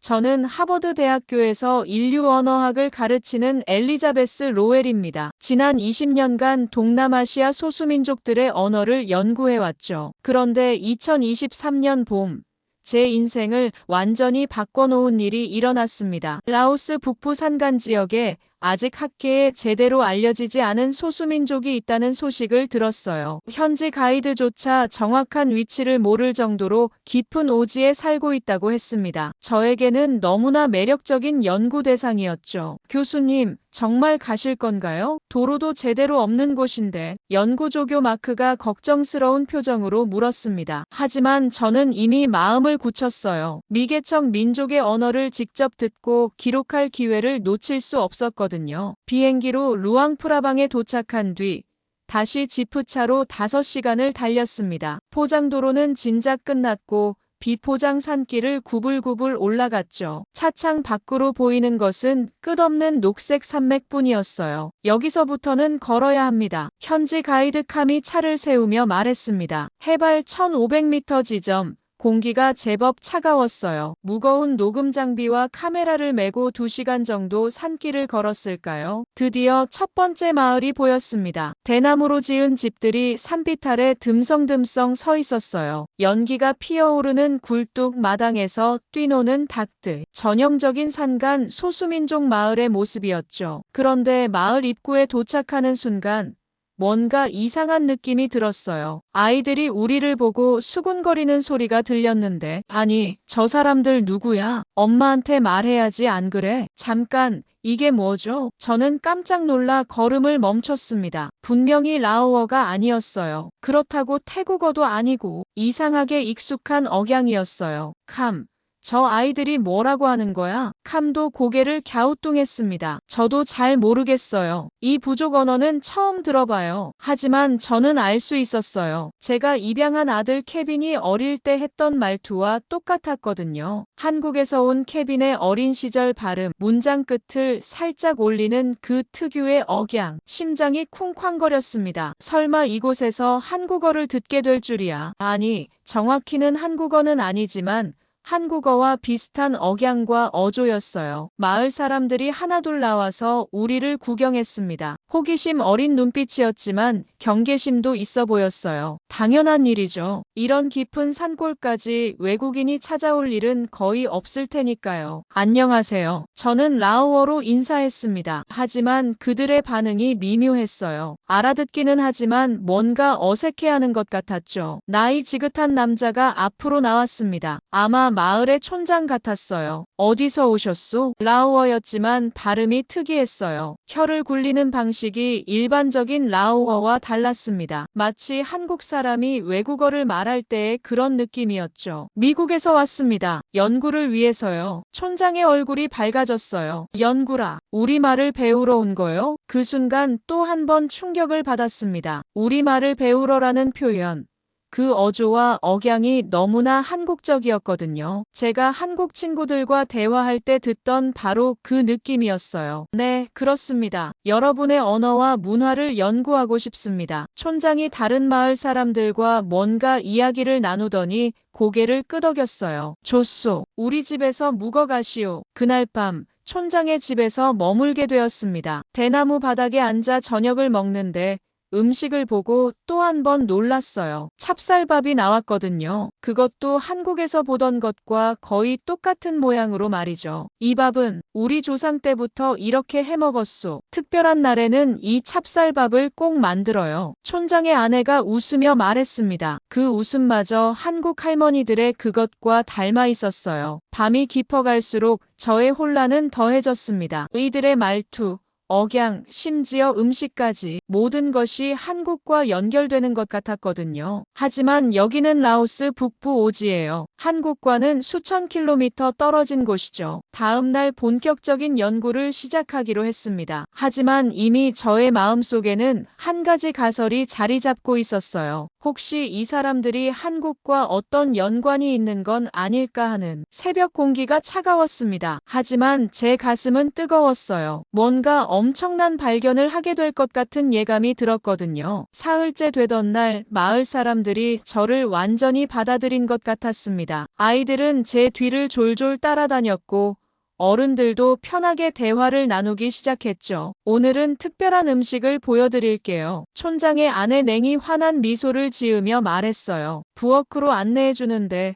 저는 하버드 대학교에서 인류 언어학을 가르치는 엘리자베스 로웰입니다. 지난 20년간 동남아시아 소수민족들의 언어를 연구해왔죠. 그런데 2023년 봄, 제 인생을 완전히 바꿔놓은 일이 일어났습니다. 라오스 북부 산간 지역에 아직 학계에 제대로 알려지지 않은 소수민족이 있다는 소식을 들었어요. 현지 가이드조차 정확한 위치를 모를 정도로 깊은 오지에 살고 있다고 했습니다. 저에게는 너무나 매력적인 연구 대상이었죠. 교수님, 정말 가실 건가요? 도로도 제대로 없는 곳인데. 연구조교 마크가 걱정스러운 표정으로 물었습니다. 하지만 저는 이미 마음을 굳혔어요. 미개척 민족의 언어를 직접 듣고 기록할 기회를 놓칠 수 없었거든요. 비행기로 루앙프라방에 도착한 뒤 다시 지프차로 5시간을 달렸습니다. 포장도로는 진작 끝났고 비포장 산길을 구불구불 올라갔죠. 차창 밖으로 보이는 것은 끝없는 녹색 산맥뿐이었어요. 여기서부터는 걸어야 합니다. 현지 가이드 캄이 차를 세우며 말했습니다. 해발 1500m 지점. 공기가 제법 차가웠어요. 무거운 녹음 장비와 카메라를 메고 2시간 정도 산길을 걸었을까요? 드디어 첫 번째 마을이 보였습니다. 대나무로 지은 집들이 산빛 아래 듬성듬성 서 있었어요. 연기가 피어오르는 굴뚝 마당에서 뛰노는 닭들. 전형적인 산간 소수민족 마을의 모습이었죠. 그런데 마을 입구에 도착하는 순간 뭔가 이상한 느낌이 들었어요. 아이들이 우리를 보고 수군거리는 소리가 들렸는데, 아니, 저 사람들 누구야? 엄마한테 말해야지 안 그래? 잠깐, 이게 뭐죠? 저는 깜짝 놀라 걸음을 멈췄습니다. 분명히 라오어가 아니었어요. 그렇다고 태국어도 아니고 이상하게 익숙한 억양이었어요. 캄. 저 아이들이 뭐라고 하는 거야? 캄도 고개를 갸우뚱했습니다. 저도 잘 모르겠어요. 이 부족 언어는 처음 들어봐요. 하지만 저는 알 수 있었어요. 제가 입양한 아들 케빈이 어릴 때 했던 말투와 똑같았거든요. 한국에서 온 케빈의 어린 시절 발음, 문장 끝을 살짝 올리는 그 특유의 억양, 심장이 쿵쾅거렸습니다. 설마 이곳에서 한국어를 듣게 될 줄이야. 아니, 정확히는 한국어는 아니지만 한국어와 비슷한 억양과 어조였어요. 마을 사람들이 하나둘 나와서 우리를 구경했습니다. 호기심 어린 눈빛이었지만 경계심도 있어 보였어요. 당연한 일이죠. 이런 깊은 산골까지 외국인이 찾아올 일은 거의 없을 테니까요. 안녕하세요. 저는 라오어로 인사했습니다. 하지만 그들의 반응이 미묘했어요. 알아듣기는 하지만 뭔가 어색해하는 것 같았죠. 나이 지긋한 남자가 앞으로 나왔습니다. 아마 마을의 촌장 같았어요. 어디서 오셨소? 라오어였지만 발음이 특이했어요. 혀를 굴리는 방식이 일반적인 라오어와 달랐습니다. 마치 한국 사람이 외국어를 말할 때의 그런 느낌이었죠. 미국에서 왔습니다. 연구를 위해서요. 촌장의 얼굴이 밝아졌어요. 연구라. 우리말을 배우러 온 거요? 그 순간 또 한 번 충격을 받았습니다. 우리말을 배우러라는 표현. 그 어조와 억양이 너무나 한국적이었거든요. 제가 한국 친구들과 대화할 때 듣던 바로 그 느낌이었어요. 네, 그렇습니다. 여러분의 언어와 문화를 연구하고 싶습니다. 촌장이 다른 마을 사람들과 뭔가 이야기를 나누더니 고개를 끄덕였어요. 좋소. 우리 집에서 묵어 가시오. 그날 밤 촌장의 집에서 머물게 되었습니다. 대나무 바닥에 앉아 저녁을 먹는데 음식을 보고 또 한 번 놀랐어요. 찹쌀밥이 나왔거든요. 그것도 한국에서 보던 것과 거의 똑같은 모양으로 말이죠. 이 밥은 우리 조상 때부터 이렇게 해먹었소. 특별한 날에는 이 찹쌀밥을 꼭 만들어요. 촌장의 아내가 웃으며 말했습니다. 그 웃음마저 한국 할머니들의 그것과 닮아 있었어요. 밤이 깊어갈수록 저의 혼란은 더해졌습니다. 이들의 말투, 억양, 심지어 음식까지 모든 것이 한국과 연결되는 것 같았거든요. 하지만 여기는 라오스 북부 오지예요. 한국과는 수천 킬로미터 떨어진 곳이죠. 다음 날 본격적인 연구를 시작하기로 했습니다. 하지만 이미 저의 마음속에는 한 가지 가설이 자리 잡고 있었어요. 혹시 이 사람들이 한국과 어떤 연관이 있는 건 아닐까 하는. 새벽 공기가 차가웠습니다. 하지만 제 가슴은 뜨거웠어요. 뭔가 엄청난 발견을 하게 될 것 같은 예감이 들었거든요. 사흘째 되던 날 마을 사람들이 저를 완전히 받아들인 것 같았습니다. 있었습니다. 아이들은 제 뒤를 졸졸 따라다녔고 어른들도 편하게 대화를 나누기 시작했죠. 오늘은 특별한 음식을 보여드릴게요. 촌장의 아내 냉이 환한 미소를 지으며 말했어요. 부엌으로 안내해 주는데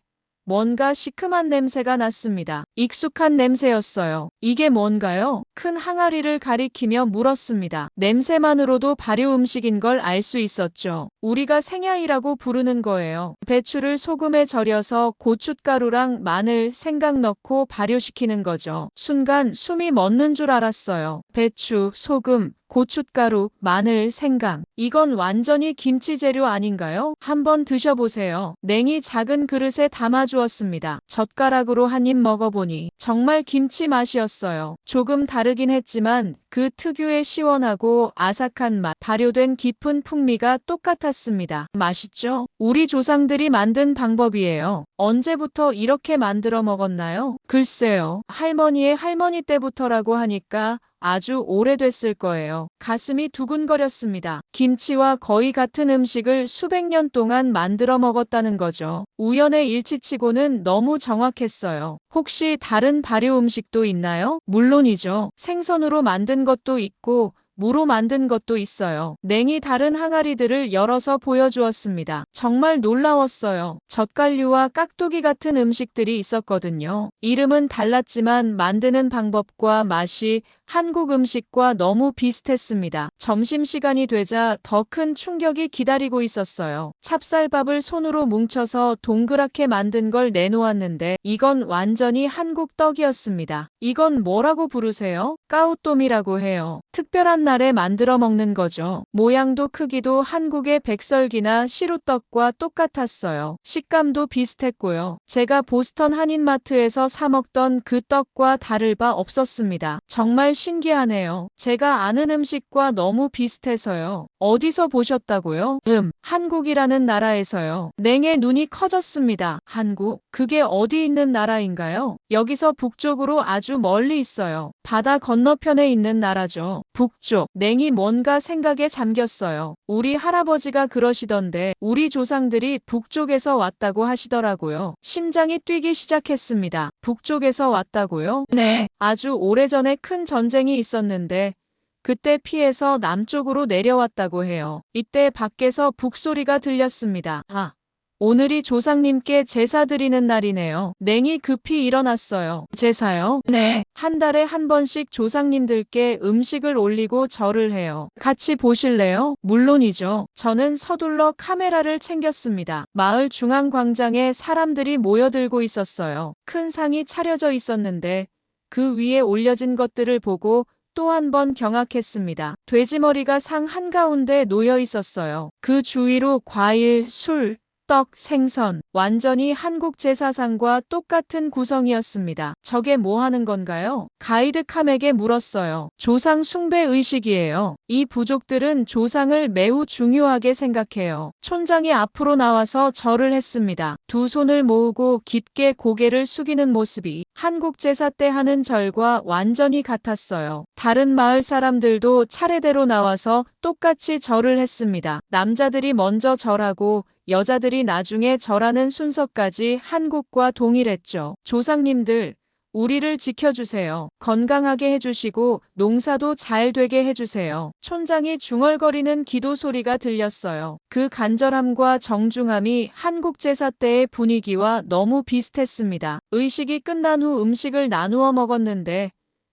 뭔가 시큼한 냄새가 났습니다. 익숙한 냄새였어요. 이게 뭔가요? 큰 항아리를 가리키며 물었습니다. 냄새만으로도 발효 음식인 걸 알 수 있었죠. 우리가 생야이라고 부르는 거예요. 배추를 소금에 절여서 고춧가루랑 마늘, 생강 넣고 발효시키는 거죠. 순간 숨이 멎는 줄 알았어요. 배추, 소금, 고춧가루, 마늘, 생강. 이건 완전히 김치 재료 아닌가요? 한번 드셔보세요. 냉이 작은 그릇에 담아주었습니다. 젓가락으로 한 입 먹어보니 정말 김치 맛이었어요. 조금 다르긴 했지만 그 특유의 시원하고 아삭한 맛, 발효된 깊은 풍미가 똑같았습니다. 맛있죠? 우리 조상들이 만든 방법이에요. 언제부터 이렇게 만들어 먹었나요? 글쎄요. 할머니의 할머니 때부터라고 하니까 아주 오래됐을 거예요. 가슴이 두근거렸습니다. 김치와 거의 같은 음식을 수백 년 동안 만들어 먹었다는 거죠. 우연의 일치치고는 너무 정확했어요. 혹시 다른 발효 음식도 있나요? 물론이죠. 생선으로 만든 것도 있고 무로 만든 것도 있어요. 냉이 다른 항아리들을 열어서 보여주었습니다. 정말 놀라웠어요. 젓갈류와 깍두기 같은 음식들이 있었거든요. 이름은 달랐지만 만드는 방법과 맛이 한국 음식과 너무 비슷했습니다. 점심시간이 되자 더 큰 충격이 기다리고 있었어요. 찹쌀밥을 손으로 뭉쳐서 동그랗게 만든 걸 내놓았는데 이건 완전히 한국 떡이었습니다. 이건 뭐라고 부르세요? 까우똠이라고 해요. 특별한 날에 만들어 먹는 거죠. 모양도 크기도 한국의 백설기나 시루떡과 똑같았어요. 식감도 비슷했고요. 제가 보스턴 한인마트에서 사 먹던 그 떡과 다를 바 없었습니다. 정말 신기하네요. 제가 아는 음식과 너무 비슷해서요. 어디서 보셨다고요? 한국이라는 나라에서요. 냉의 눈이 커졌습니다. 한국? 그게 어디 있는 나라인가요? 여기서 북쪽으로 아주 멀리 있어요. 바다 건너편에 있는 나라죠. 북쪽. 냉이 뭔가 생각에 잠겼어요. 우리 할아버지가 그러시던데 우리 조상들이 북쪽에서 왔다고 하시더라고요. 심장이 뛰기 시작했습니다. 북쪽에서 왔다고요? 네. 아주 오래전에 큰 전쟁이 있었는데 그때 피해서 남쪽으로 내려왔다고 해요. 이때 밖에서 북소리가 들렸습니다. 아, 오늘이 조상님께 제사 드리는 날이네요. 냉이 급히 일어났어요. 제사요? 네. 한 달에 한 번씩 조상님들께 음식을 올리고 절을 해요. 같이 보실래요? 물론이죠. 저는 서둘러 카메라를 챙겼습니다. 마을 중앙 광장에 사람들이 모여들고 있었어요. 큰 상이 차려져 있었는데 그 위에 올려진 것들을 보고 또 한 번 경악했습니다. 돼지머리가 상 한가운데 놓여 있었어요. 그 주위로 과일, 술, 떡, 생선, 완전히 한국 제사상과 똑같은 구성이었습니다. 저게 뭐 하는 건가요? 가이드 캄에게 물었어요. 조상 숭배 의식이에요. 이 부족들은 조상을 매우 중요하게 생각해요. 촌장이 앞으로 나와서 절을 했습니다. 두 손을 모으고 깊게 고개를 숙이는 모습이 한국 제사 때 하는 절과 완전히 같았어요. 다른 마을 사람들도 차례대로 나와서 똑같이 절을 했습니다. 남자들이 먼저 절하고 여자들이 나중에 절하는 순서까지 한국과 동일했죠. 조상님들, 우리를 지켜주세요. 건강하게 해주시고 농사도 잘 되게 해주세요. 촌장이 중얼거리는 기도 소리가 들렸어요. 그 간절함과 정중함이 한국 제사 때의 분위기와 너무 비슷했습니다. 의식이 끝난 후 음식을 나누어 먹었는데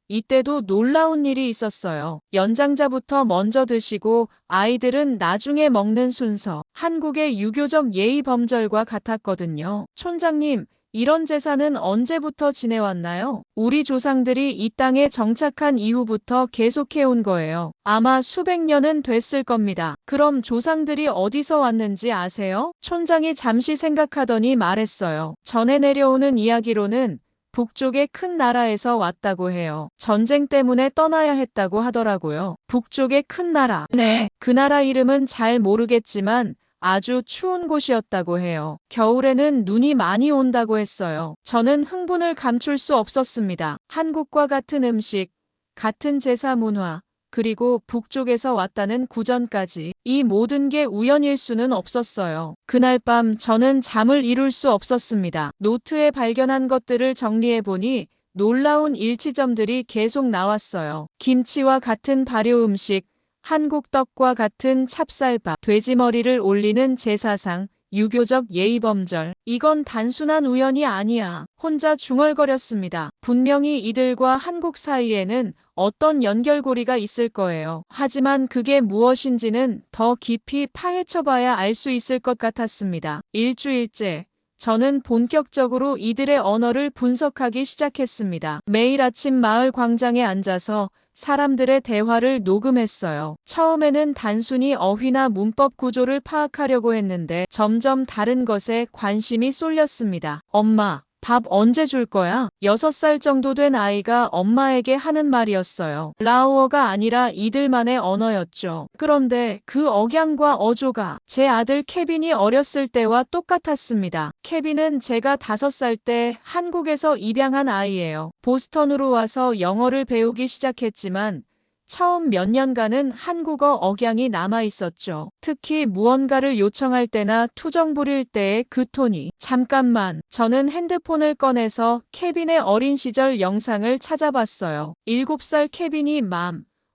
이때도 놀라운 일이 있었어요. 연장자부터 먼저 드시고 아이들은 나중에 먹는 순서. 한국의 유교적 예의 범절과 같았거든요. 촌장님, 이런 제사는 언제부터 지내왔나요? 우리 조상들이 이 땅에 정착한 이후부터 계속해온 거예요. 아마 수백 년은 됐을 겁니다. 그럼 조상들이 어디서 왔는지 아세요? 촌장이 잠시 생각하더니 말했어요. 전해 내려오는 이야기로는 북쪽의 큰 나라에서 왔다고 해요. 전쟁 때문에 떠나야 했다고 하더라고요. 북쪽의 큰 나라. 네. 그 나라 이름은 잘 모르겠지만 아주 추운 곳이었다고 해요. 겨울에는 눈이 많이 온다고 했어요. 저는 흥분을 감출 수 없었습니다. 한국과 같은 음식, 같은 제사 문화, 그리고 북쪽에서 왔다는 구전까지. 이 모든 게 우연일 수는 없었어요. 그날 밤 저는 잠을 이룰 수 없었습니다. 노트에 발견한 것들을 정리해보니 놀라운 일치점들이 계속 나왔어요. 김치와 같은 발효 음식, 한국 떡과 같은 찹쌀밥, 돼지머리를 올리는 제사상, 유교적 예의범절. 이건 단순한 우연이 아니야. 혼자 중얼거렸습니다. 분명히 이들과 한국 사이에는 어떤 연결고리가 있을 거예요. 하지만 그게 무엇인지는 더 깊이 파헤쳐봐야 알 수 있을 것 같았습니다. 일주일째, 저는 본격적으로 이들의 언어를 분석하기 시작했습니다. 매일 아침 마을 광장에 앉아서 사람들의 대화를 녹음했어요. 처음에는 단순히 어휘나 문법 구조를 파악하려고 했는데 점점 다른 것에 관심이 쏠렸습니다. 엄마, 밥 언제 줄 거야? 6살 정도 된 아이가 엄마에게 하는 말이었어요. 라오어가 아니라 이들만의 언어였죠. 그런데 그 억양과 어조가 제 아들 케빈이 어렸을 때와 똑같았습니다. 케빈은 제가 5살 때 한국에서 입양한 아이예요. 보스턴으로 와서 영어를 배우기 시작했지만 처음 몇 년간은 한국어 억양이 남아 있었죠. 특히 무언가를 요청할 때나 투정 부릴 때의 그 톤이. 잠깐만, 저는 핸드폰을 꺼내서 케빈의 어린 시절 영상을 찾아봤어요. 7살 케빈이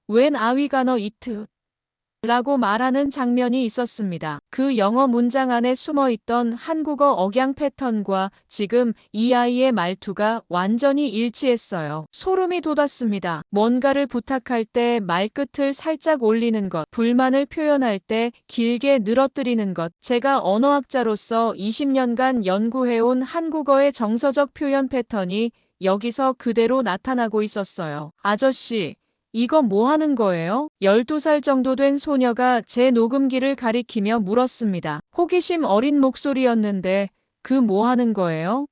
웬 아위가너 이트? 라고 말하는 장면이 있었습니다. 그 영어 문장 안에 숨어있던 한국어 억양 패턴과 지금 이 아이의 말투가 완전히 일치했어요. 소름이 돋았습니다. 뭔가를 부탁할 때 말끝을 살짝 올리는 것, 불만을 표현할 때 길게 늘어뜨리는 것. 제가 언어학자로서 20년간 연구해온 한국어의 정서적 표현 패턴이 여기서 그대로 나타나고 있었어요. 아저씨, 이거 뭐 하는 거예요? 12살 정도 된 소녀가 제 녹음기를 가리키며 물었습니다. 호기심 어린 목소리였는데 그 뭐 하는 거예요?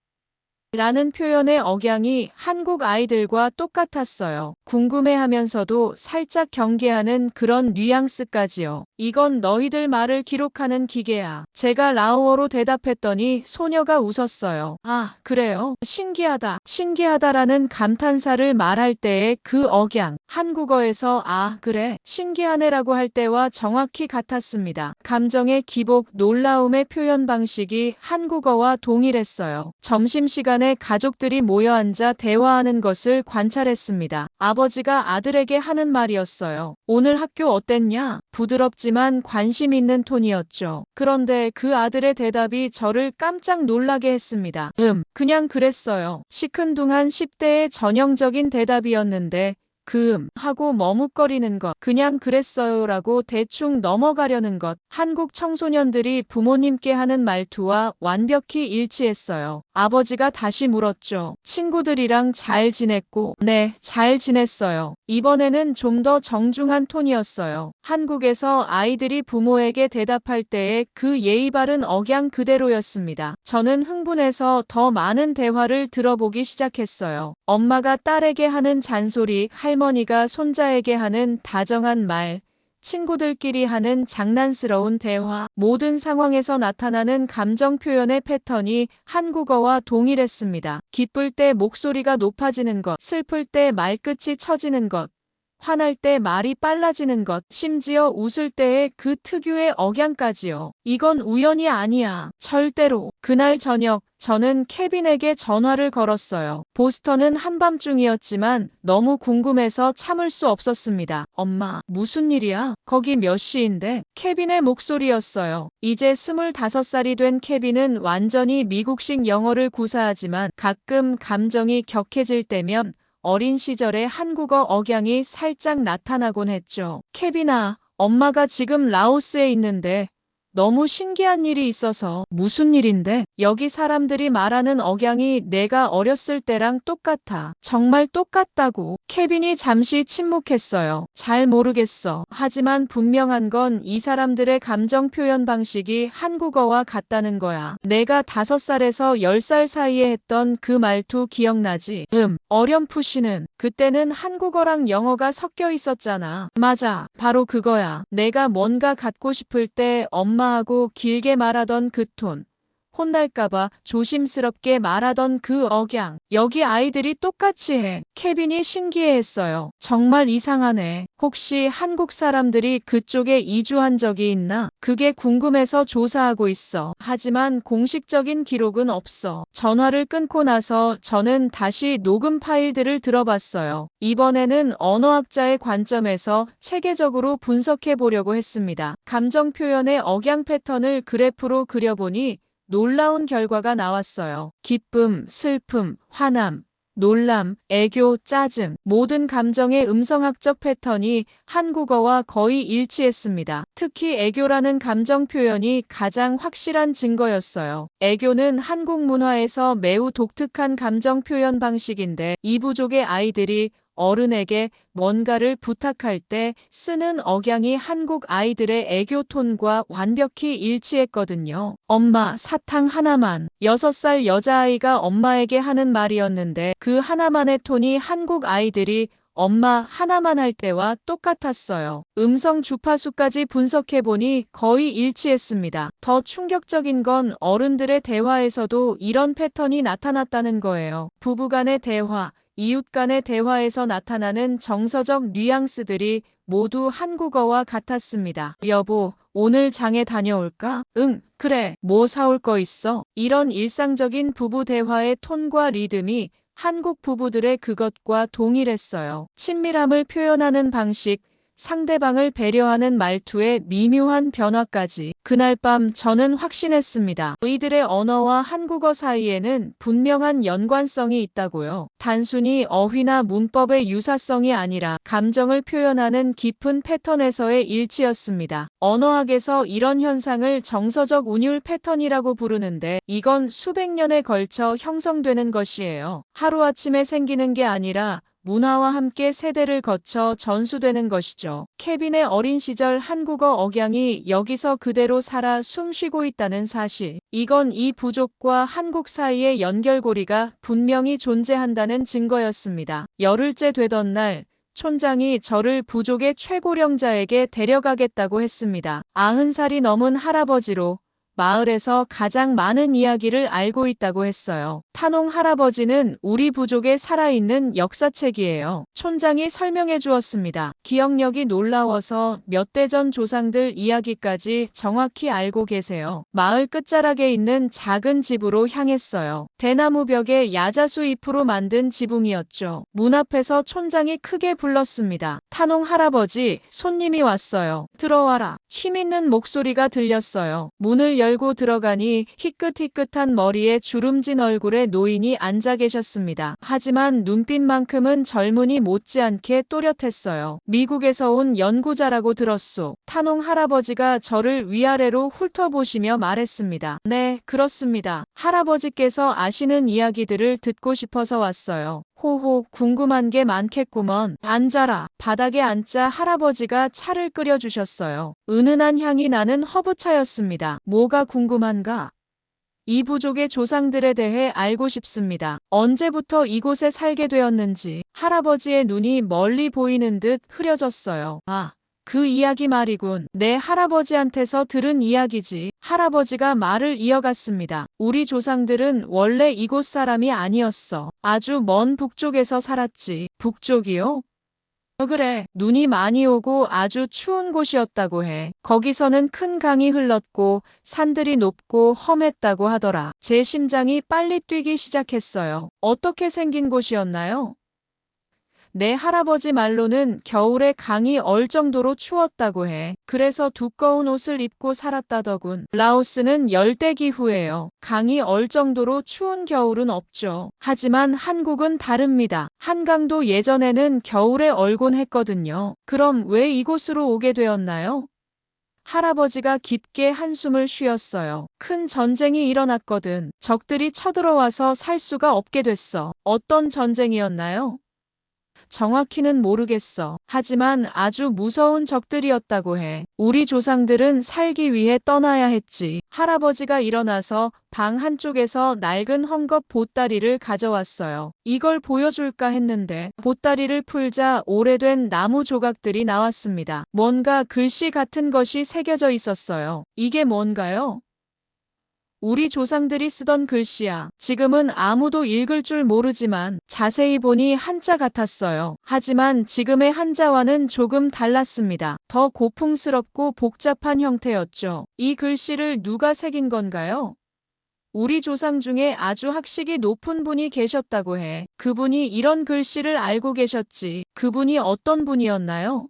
라는 표현의 억양이 한국 아이들과 똑같았어요. 궁금해하면서도 살짝 경계하는 그런 뉘앙스까지요. 이건 너희들 말을 기록하는 기계야. 제가 라오어로 대답했더니 소녀가 웃었어요. 아, 그래요? 신기하다. 신기하다라는 감탄사를 말할 때의 그 억양. 한국어에서 아, 그래? 신기하네라고 할 때와 정확히 같았습니다. 감정의 기복, 놀라움의 표현 방식이 한국어와 동일했어요. 점심시간에 가족들이 모여 앉아 대화하는 것을 관찰했습니다. 아버지가 아들에게 하는 말이었어요. 오늘 학교 어땠냐? 부드럽지만 관심 있는 톤이었죠. 그런데 그 아들의 대답이 저를 깜짝 놀라게 했습니다. 그냥 그랬어요. 시큰둥한 10대의 전형적인 대답이었는데 하고 머뭇거리는 것, 그냥 그랬어요라고 대충 넘어가려는 것. 한국 청소년들이 부모님께 하는 말투와 완벽히 일치했어요. 아버지가 다시 물었죠. 친구들이랑 잘 지냈고, 네, 잘 지냈어요. 이번에는 좀 더 정중한 톤이었어요. 한국에서 아이들이 부모에게 대답할 때의 그 예의 바른 억양 그대로였습니다. 저는 흥분해서 더 많은 대화를 들어보기 시작했어요. 엄마가 딸에게 하는 잔소리, 할머니가 손자에게 하는 다정한 말, 친구들끼리 하는 장난스러운 대화, 모든 상황에서 나타나는 감정 표현의 패턴이 한국어와 동일했습니다. 기쁠 때 목소리가 높아지는 것, 슬플 때 말끝이 처지는 것, 화날 때 말이 빨라지는 것, 심지어 웃을 때의 그 특유의 억양까지요. 이건 우연이 아니야. 절대로. 그날 저녁, 저는 케빈에게 전화를 걸었어요. 보스턴은 한밤중이었지만 너무 궁금해서 참을 수 없었습니다. 엄마, 무슨 일이야? 거기 몇 시인데? 케빈의 목소리였어요. 이제 25살이 된 케빈은 완전히 미국식 영어를 구사하지만 가끔 감정이 격해질 때면 어린 시절의 한국어 억양이 살짝 나타나곤 했죠. 케빈아, 엄마가 지금 라오스에 있는데 너무 신기한 일이 있어서. 무슨 일인데? 여기 사람들이 말하는 억양이 내가 어렸을 때랑 똑같아. 정말 똑같다고. 케빈이 잠시 침묵했어요. 잘 모르겠어. 하지만 분명한 건 이 사람들의 감정 표현 방식이 한국어와 같다는 거야. 내가 5살에서 10살 사이에 했던 그 말투 기억나지? 어렴풋이는. 그때는 한국어랑 영어가 섞여 있었잖아. 맞아. 바로 그거야. 내가 뭔가 갖고 싶을 때 엄마하고 길게 말하던 그 톤. 혼날까봐 조심스럽게 말하던 그 억양. 여기 아이들이 똑같이 해. 케빈이 신기해했어요. 정말 이상하네. 혹시 한국 사람들이 그쪽에 이주한 적이 있나? 그게 궁금해서 조사하고 있어. 하지만 공식적인 기록은 없어. 전화를 끊고 나서 저는 다시 녹음 파일들을 들어봤어요. 이번에는 언어학자의 관점에서 체계적으로 분석해 보려고 했습니다. 감정 표현의 억양 패턴을 그래프로 그려보니 놀라운 결과가 나왔어요. 기쁨, 슬픔, 화남, 놀람, 애교, 짜증, 모든 감정의 음성학적 패턴이 한국어와 거의 일치했습니다. 특히 애교라는 감정 표현이 가장 확실한 증거였어요. 애교는 한국 문화에서 매우 독특한 감정 표현 방식인데 이 부족의 아이들이 어른에게 뭔가를 부탁할 때 쓰는 억양이 한국 아이들의 애교 톤과 완벽히 일치했거든요. 엄마, 사탕 하나만. 6살 여자아이가 엄마에게 하는 말이었는데 그 하나만의 톤이 한국 아이들이 엄마 하나만 할 때와 똑같았어요. 음성 주파수까지 분석해보니 거의 일치했습니다. 더 충격적인 건 어른들의 대화에서도 이런 패턴이 나타났다는 거예요. 부부간의 대화, 이웃 간의 대화에서 나타나는 정서적 뉘앙스들이 모두 한국어와 같았습니다. 여보, 오늘 장에 다녀올까? 응, 그래. 뭐 사올 거 있어? 이런 일상적인 부부 대화의 톤과 리듬이 한국 부부들의 그것과 동일했어요. 친밀함을 표현하는 방식, 상대방을 배려하는 말투의 미묘한 변화까지. 그날 밤 저는 확신했습니다. 이들의 언어와 한국어 사이에는 분명한 연관성이 있다고요. 단순히 어휘나 문법의 유사성이 아니라 감정을 표현하는 깊은 패턴에서의 일치였습니다. 언어학에서 이런 현상을 정서적 운율 패턴이라고 부르는데 이건 수백 년에 걸쳐 형성되는 것이에요. 하루아침에 생기는 게 아니라 문화와 함께 세대를 거쳐 전수되는 것이죠. 케빈의 어린 시절 한국어 억양이 여기서 그대로 살아 숨쉬고 있다는 사실. 이건 이 부족과 한국 사이의 연결고리가 분명히 존재한다는 증거였습니다. 열흘째 되던 날, 촌장이 저를 부족의 최고령자에게 데려가겠다고 했습니다. 90살이 넘은 할아버지로 마을에서 가장 많은 이야기를 알고 있다고 했어요. 탄홍 할아버지는 우리 부족의 살아있는 역사책이에요. 촌장이 설명해 주었습니다. 기억력이 놀라워서 몇 대 전 조상들 이야기까지 정확히 알고 계세요. 마을 끝자락에 있는 작은 집으로 향했어요. 대나무 벽에 야자수 잎으로 만든 지붕이었죠. 문 앞에서 촌장이 크게 불렀습니다. 탄홍 할아버지, 손님이 왔어요. 들어와라. 힘있는 목소리가 들렸어요. 문을 열고 들어가니 희끗희끗한 머리에 주름진 얼굴에 노인이 앉아 계셨습니다. 하지만 눈빛만큼은 젊은이 못지않게 또렷했어요. 미국에서 온 연구자라고 들었소. 탄홍 할아버지가 저를 위아래로 훑어보시며 말했습니다. 네, 그렇습니다. 할아버지께서 아시는 이야기들을 듣고 싶어서 왔어요. 호호, 궁금한 게 많겠구먼. 앉아라. 바닥에 앉자 할아버지가 차를 끓여주셨어요. 은은한 향이 나는 허브차였습니다. 뭐가 궁금한가? 이 부족의 조상들에 대해 알고 싶습니다. 언제부터 이곳에 살게 되었는지. 할아버지의 눈이 멀리 보이는 듯 흐려졌어요. 아, 그 이야기 말이군. 내 할아버지한테서 들은 이야기지. 할아버지가 말을 이어갔습니다. 우리 조상들은 원래 이곳 사람이 아니었어. 아주 먼 북쪽에서 살았지. 북쪽이요? 그래. 눈이 많이 오고 아주 추운 곳이었다고 해. 거기서는 큰 강이 흘렀고 산들이 높고 험했다고 하더라. 제 심장이 빨리 뛰기 시작했어요. 어떻게 생긴 곳이었나요? 내 할아버지 말로는 겨울에 강이 얼 정도로 추웠다고 해. 그래서 두꺼운 옷을 입고 살았다더군. 라오스는 열대기후예요. 강이 얼 정도로 추운 겨울은 없죠. 하지만 한국은 다릅니다. 한강도 예전에는 겨울에 얼곤 했거든요. 그럼 왜 이곳으로 오게 되었나요? 할아버지가 깊게 한숨을 쉬었어요. 큰 전쟁이 일어났거든. 적들이 쳐들어와서 살 수가 없게 됐어. 어떤 전쟁이었나요? 정확히는 모르겠어. 하지만 아주 무서운 적들이었다고 해. 우리 조상들은 살기 위해 떠나야 했지. 할아버지가 일어나서 방 한쪽에서 낡은 헝겊 보따리를 가져왔어요. 이걸 보여줄까 했는데 보따리를 풀자 오래된 나무 조각들이 나왔습니다. 뭔가 글씨 같은 것이 새겨져 있었어요. 이게 뭔가요? 우리 조상들이 쓰던 글씨야. 지금은 아무도 읽을 줄 모르지만 자세히 보니 한자 같았어요. 하지만 지금의 한자와는 조금 달랐습니다. 더 고풍스럽고 복잡한 형태였죠. 이 글씨를 누가 새긴 건가요? 우리 조상 중에 아주 학식이 높은 분이 계셨다고 해. 그분이 이런 글씨를 알고 계셨지. 그분이 어떤 분이었나요?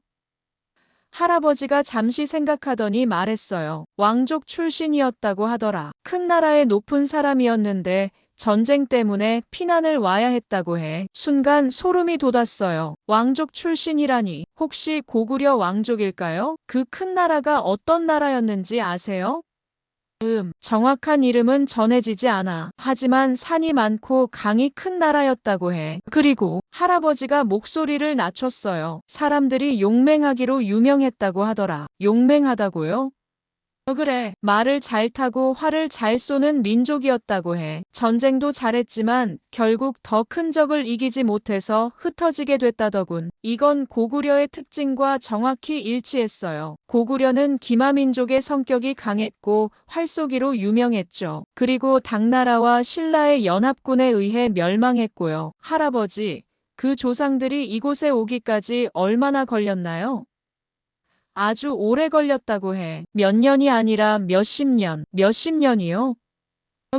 할아버지가 잠시 생각하더니 말했어요. 왕족 출신이었다고 하더라. 큰 나라의 높은 사람이었는데 전쟁 때문에 피난을 와야 했다고 해. 순간 소름이 돋았어요. 왕족 출신이라니. 혹시 고구려 왕족일까요? 그 큰 나라가 어떤 나라였는지 아세요? 정확한 이름은 전해지지 않아. 하지만 산이 많고 강이 큰 나라였다고 해. 그리고 할아버지가 목소리를 낮췄어요. 사람들이 용맹하기로 유명했다고 하더라. 용맹하다고요? 그래. 말을 잘 타고 활을 잘 쏘는 민족이었다고 해. 전쟁도 잘했지만 결국 더 큰 적을 이기지 못해서 흩어지게 됐다더군. 이건 고구려의 특징과 정확히 일치했어요. 고구려는 기마민족의 성격이 강했고 활쏘기로 유명했죠. 그리고 당나라와 신라의 연합군에 의해 멸망했고요. 할아버지, 그 조상들이 이곳에 오기까지 얼마나 걸렸나요? 아주 오래 걸렸다고 해. 몇 년이 아니라 몇십 년, 몇십 년이요?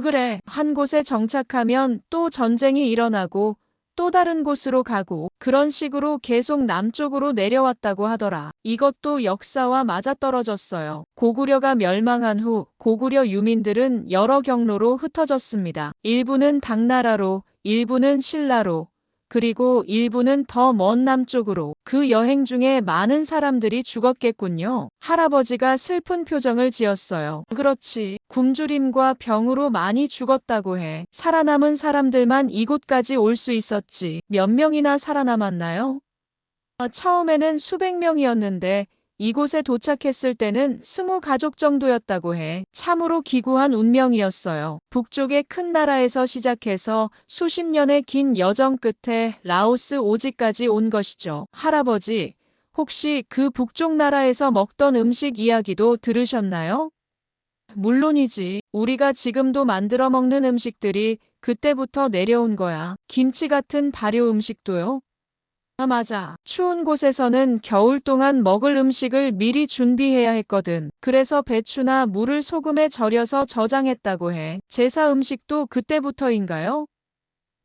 그래. 한 곳에 정착하면 또 전쟁이 일어나고 또 다른 곳으로 가고 그런 식으로 계속 남쪽으로 내려왔다고 하더라. 이것도 역사와 맞아떨어졌어요. 고구려가 멸망한 후 고구려 유민들은 여러 경로로 흩어졌습니다. 일부는 당나라로, 일부는 신라로, 그리고 일부는 더 먼 남쪽으로. 그 여행 중에 많은 사람들이 죽었겠군요. 할아버지가 슬픈 표정을 지었어요. 그렇지. 굶주림과 병으로 많이 죽었다고 해. 살아남은 사람들만 이곳까지 올 수 있었지. 몇 명이나 살아남았나요? 처음에는 수백 명이었는데 이곳에 도착했을 때는 20가족 정도였다고 해. 참으로 기구한 운명이었어요. 북쪽의 큰 나라에서 시작해서 수십 년의 긴 여정 끝에 라오스 오지까지 온 것이죠. 할아버지, 혹시 그 북쪽 나라에서 먹던 음식 이야기도 들으셨나요? 물론이지. 우리가 지금도 만들어 먹는 음식들이 그때부터 내려온 거야. 김치 같은 발효 음식도요. 맞아. 추운 곳에서는 겨울 동안 먹을 음식을 미리 준비해야 했거든. 그래서 배추나 물을 소금에 절여서 저장했다고 해. 제사 음식도 그때부터인가요?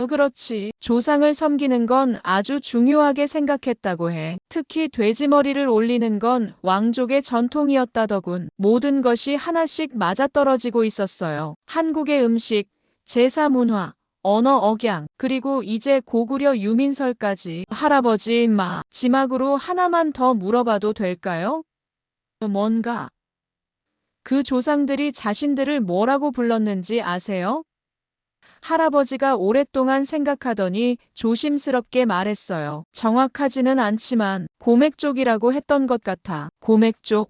그렇지. 조상을 섬기는 건 아주 중요하게 생각했다고 해. 특히 돼지머리를 올리는 건 왕족의 전통이었다더군. 모든 것이 하나씩 맞아떨어지고 있었어요. 한국의 음식, 제사 문화, 언어 억양, 그리고 이제 고구려 유민설까지. 할아버지, 마지막으로 하나만 더 물어봐도 될까요? 뭔가? 그 조상들이 자신들을 뭐라고 불렀는지 아세요? 할아버지가 오랫동안 생각하더니 조심스럽게 말했어요. 정확하지는 않지만 고맥족이라고 했던 것 같아. 고맥족?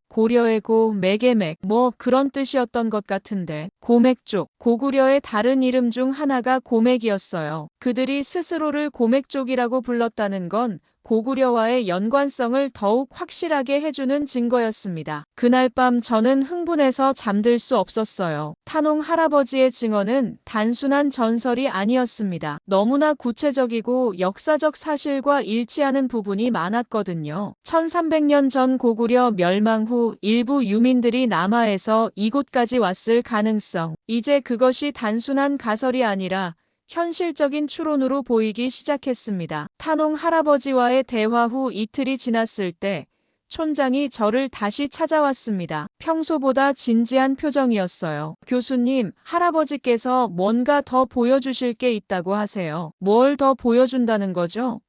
고려의 고, 맥의 맥, 뭐 그런 뜻이었던 것 같은데. 고맥족, 고구려의 다른 이름 중 하나가 고맥이었어요. 그들이 스스로를 고맥족이라고 불렀다는 건 고구려와의 연관성을 더욱 확실하게 해주는 증거였습니다. 그날 밤 저는 흥분해서 잠들 수 없었어요. 탄홍 할아버지의 증언은 단순한 전설이 아니었습니다. 너무나 구체적이고 역사적 사실과 일치하는 부분이 많았거든요. 1300년 전 고구려 멸망 후 일부 유민들이 남하에서 이곳까지 왔을 가능성. 이제 그것이 단순한 가설이 아니라 현실적인 추론으로 보이기 시작했습니다. 탄홍 할아버지와의 대화 후 이틀이 지났을 때 촌장이 저를 다시 찾아왔습니다. 평소보다 진지한 표정이었어요. 교수님, 할아버지께서 뭔가 더 보여주실 게 있다고 하세요. 뭘 더 보여준다는 거죠?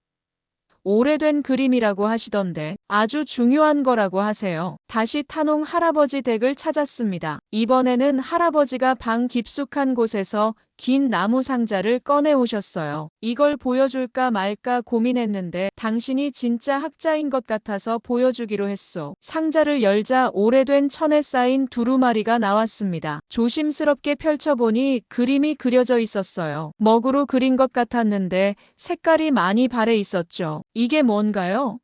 오래된 그림이라고 하시던데 아주 중요한 거라고 하세요. 다시 탄홍 할아버지 댁을 찾았습니다. 이번에는 할아버지가 방 깊숙한 곳에서 긴 나무 상자를 꺼내 오셨어요. 이걸 보여줄까 말까 고민했는데 당신이 진짜 학자인 것 같아서 보여주기로 했소. 상자를 열자 오래된 천에 쌓인 두루마리가 나왔습니다. 조심스럽게 펼쳐보니 그림이 그려져 있었어요. 먹으로 그린 것 같았는데 색깔이 많이 발해 있었죠. 이게 뭔가요?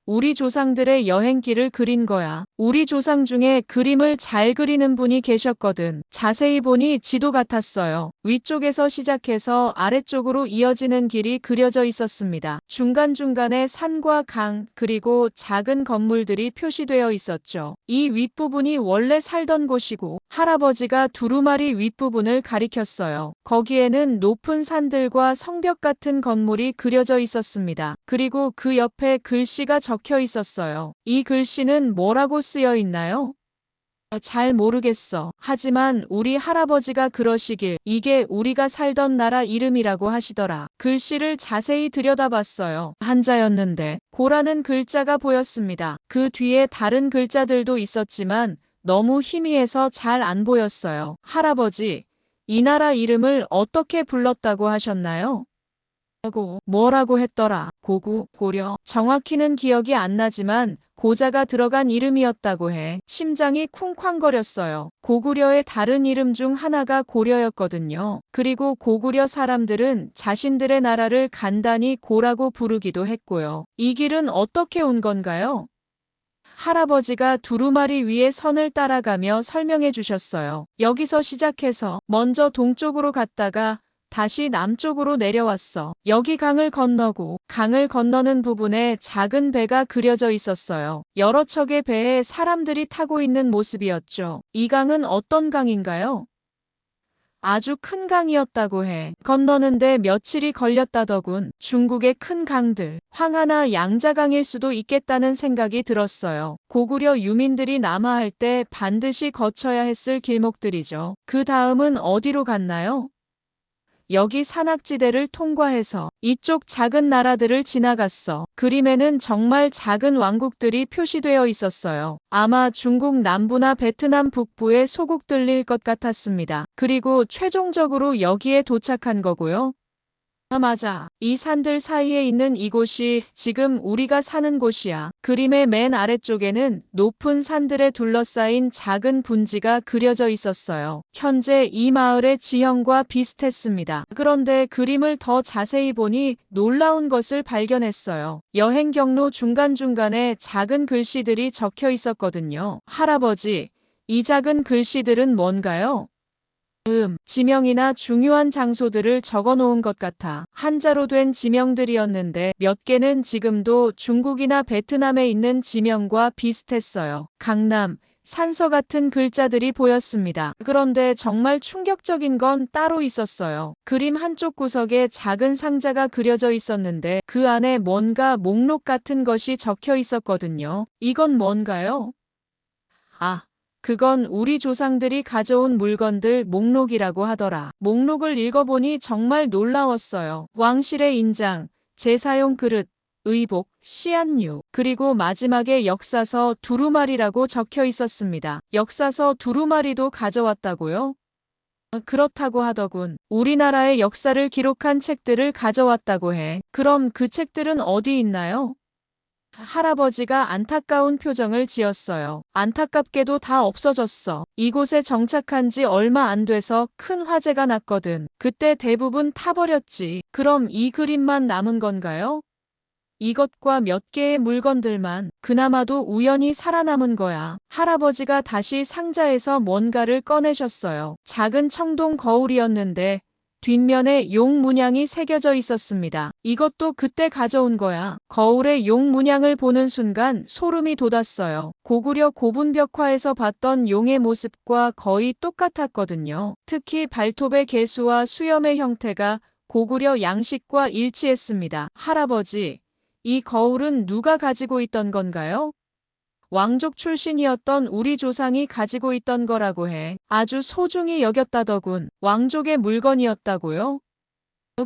우리 조상들의 여행길을 그린 거야. 우리 조상 중에 그림을 잘 그리는 분이 계셨거든. 자세히 보니 지도 같았어요. 위쪽에서 시작해서 아래쪽으로 이어지는 길이 그려져 있었습니다. 중간중간에 산과 강, 그리고 작은 건물들이 표시되어 있었죠. 이 윗부분이 원래 살던 곳이고 할아버지가 두루마리 윗부분을 가리켰어요. 거기에는 높은 산들과 성벽 같은 건물이 그려져 있었습니다. 그리고 그 옆에 글씨가 적혀 있었어요. 이 글씨는 뭐라고 쓰여 있나요? 잘 모르겠어. 하지만 우리 할아버지가 그러시길 이게 우리가 살던 나라 이름이라고 하시더라. 글씨를 자세히 들여다봤어요. 한자였는데 고라는 글자가 보였습니다. 그 뒤에 다른 글자들도 있었지만 너무 희미해서 잘 안 보였어요. 할아버지, 이 나라 이름을 어떻게 불렀다고 하셨나요? 뭐라고 했더라. 고구, 고려. 정확히는 기억이 안 나지만 고자가 들어간 이름이었다고 해. 심장이 쿵쾅거렸어요. 고구려의 다른 이름 중 하나가 고려였거든요. 그리고 고구려 사람들은 자신들의 나라를 간단히 고라고 부르기도 했고요. 이 길은 어떻게 온 건가요? 할아버지가 두루마리 위에 선을 따라가며 설명해 주셨어요. 여기서 시작해서 먼저 동쪽으로 갔다가 다시 남쪽으로 내려왔어. 여기 강을 건너고 강을 건너는 부분에 작은 배가 그려져 있었어요. 여러 척의 배에 사람들이 타고 있는 모습이었죠. 이 강은 어떤 강인가요? 아주 큰 강이었다고 해. 건너는데 며칠이 걸렸다더군. 중국의 큰 강들, 황하나 양자강일 수도 있겠다는 생각이 들었어요. 고구려 유민들이 남하할 때 반드시 거쳐야 했을 길목들이죠. 그 다음은 어디로 갔나요? 여기 산악지대를 통과해서 이쪽 작은 나라들을 지나갔어. 그림에는 정말 작은 왕국들이 표시되어 있었어요. 아마 중국 남부나 베트남 북부의 소국들일 것 같았습니다. 그리고 최종적으로 여기에 도착한 거고요. 맞아. 이 산들 사이에 있는 이곳이 지금 우리가 사는 곳이야. 그림의 맨 아래쪽에는 높은 산들에 둘러싸인 작은 분지가 그려져 있었어요. 현재 이 마을의 지형과 비슷했습니다. 그런데 그림을 더 자세히 보니 놀라운 것을 발견했어요. 여행 경로 중간중간에 작은 글씨들이 적혀 있었거든요. 할아버지, 이 작은 글씨들은 뭔가요? 지명이나 중요한 장소들을 적어 놓은 것 같아. 한자로 된 지명들이었는데 몇 개는 지금도 중국이나 베트남에 있는 지명과 비슷했어요. 강남, 산서 같은 글자들이 보였습니다. 그런데 정말 충격적인 건 따로 있었어요. 그림 한쪽 구석에 작은 상자가 그려져 있었는데 그 안에 뭔가 목록 같은 것이 적혀 있었거든요. 이건 뭔가요? 그건 우리 조상들이 가져온 물건들 목록이라고 하더라. 목록을 읽어보니 정말 놀라웠어요. 왕실의 인장, 제사용 그릇, 의복, 씨앗류, 그리고 마지막에 역사서 두루마리라고 적혀 있었습니다. 역사서 두루마리도 가져왔다고요? 그렇다고 하더군. 우리나라의 역사를 기록한 책들을 가져왔다고 해. 그럼 그 책들은 어디 있나요? 할아버지가 안타까운 표정을 지었어요. 안타깝게도 다 없어졌어. 이곳에 정착한 지 얼마 안 돼서 큰 화재가 났거든. 그때 대부분 타버렸지. 그럼 이 그림만 남은 건가요? 이것과 몇 개의 물건들만 그나마도 우연히 살아남은 거야. 할아버지가 다시 상자에서 뭔가를 꺼내셨어요. 작은 청동 거울이었는데 뒷면에 용 문양이 새겨져 있었습니다. 이것도 그때 가져온 거야. 거울에 용 문양을 보는 순간 소름이 돋았어요. 고구려 고분벽화에서 봤던 용의 모습과 거의 똑같았거든요. 특히 발톱의 개수와 수염의 형태가 고구려 양식과 일치했습니다. 할아버지, 이 거울은 누가 가지고 있던 건가요? 왕족 출신이었던 우리 조상이 가지고 있던 거라고 해. 아주 소중히 여겼다더군. 왕족의 물건이었다고요?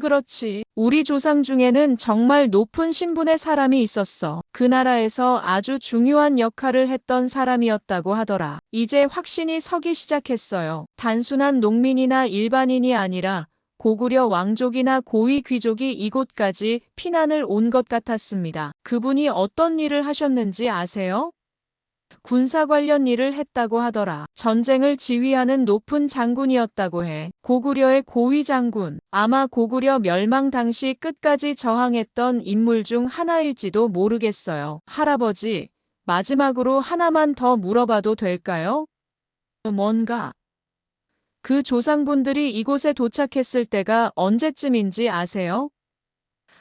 그렇지. 우리 조상 중에는 정말 높은 신분의 사람이 있었어. 그 나라에서 아주 중요한 역할을 했던 사람이었다고 하더라. 이제 확신이 서기 시작했어요. 단순한 농민이나 일반인이 아니라 고구려 왕족이나 고위 귀족이 이곳까지 피난을 온 것 같았습니다. 그분이 어떤 일을 하셨는지 아세요? 군사 관련 일을 했다고 하더라. 전쟁을 지휘하는 높은 장군이었다고 해. 고구려의 고위 장군. 아마 고구려 멸망 당시 끝까지 저항했던 인물 중 하나일지도 모르겠어요. 할아버지, 마지막으로 하나만 더 물어봐도 될까요? 뭔가? 그 조상분들이 이곳에 도착했을 때가 언제쯤인지 아세요?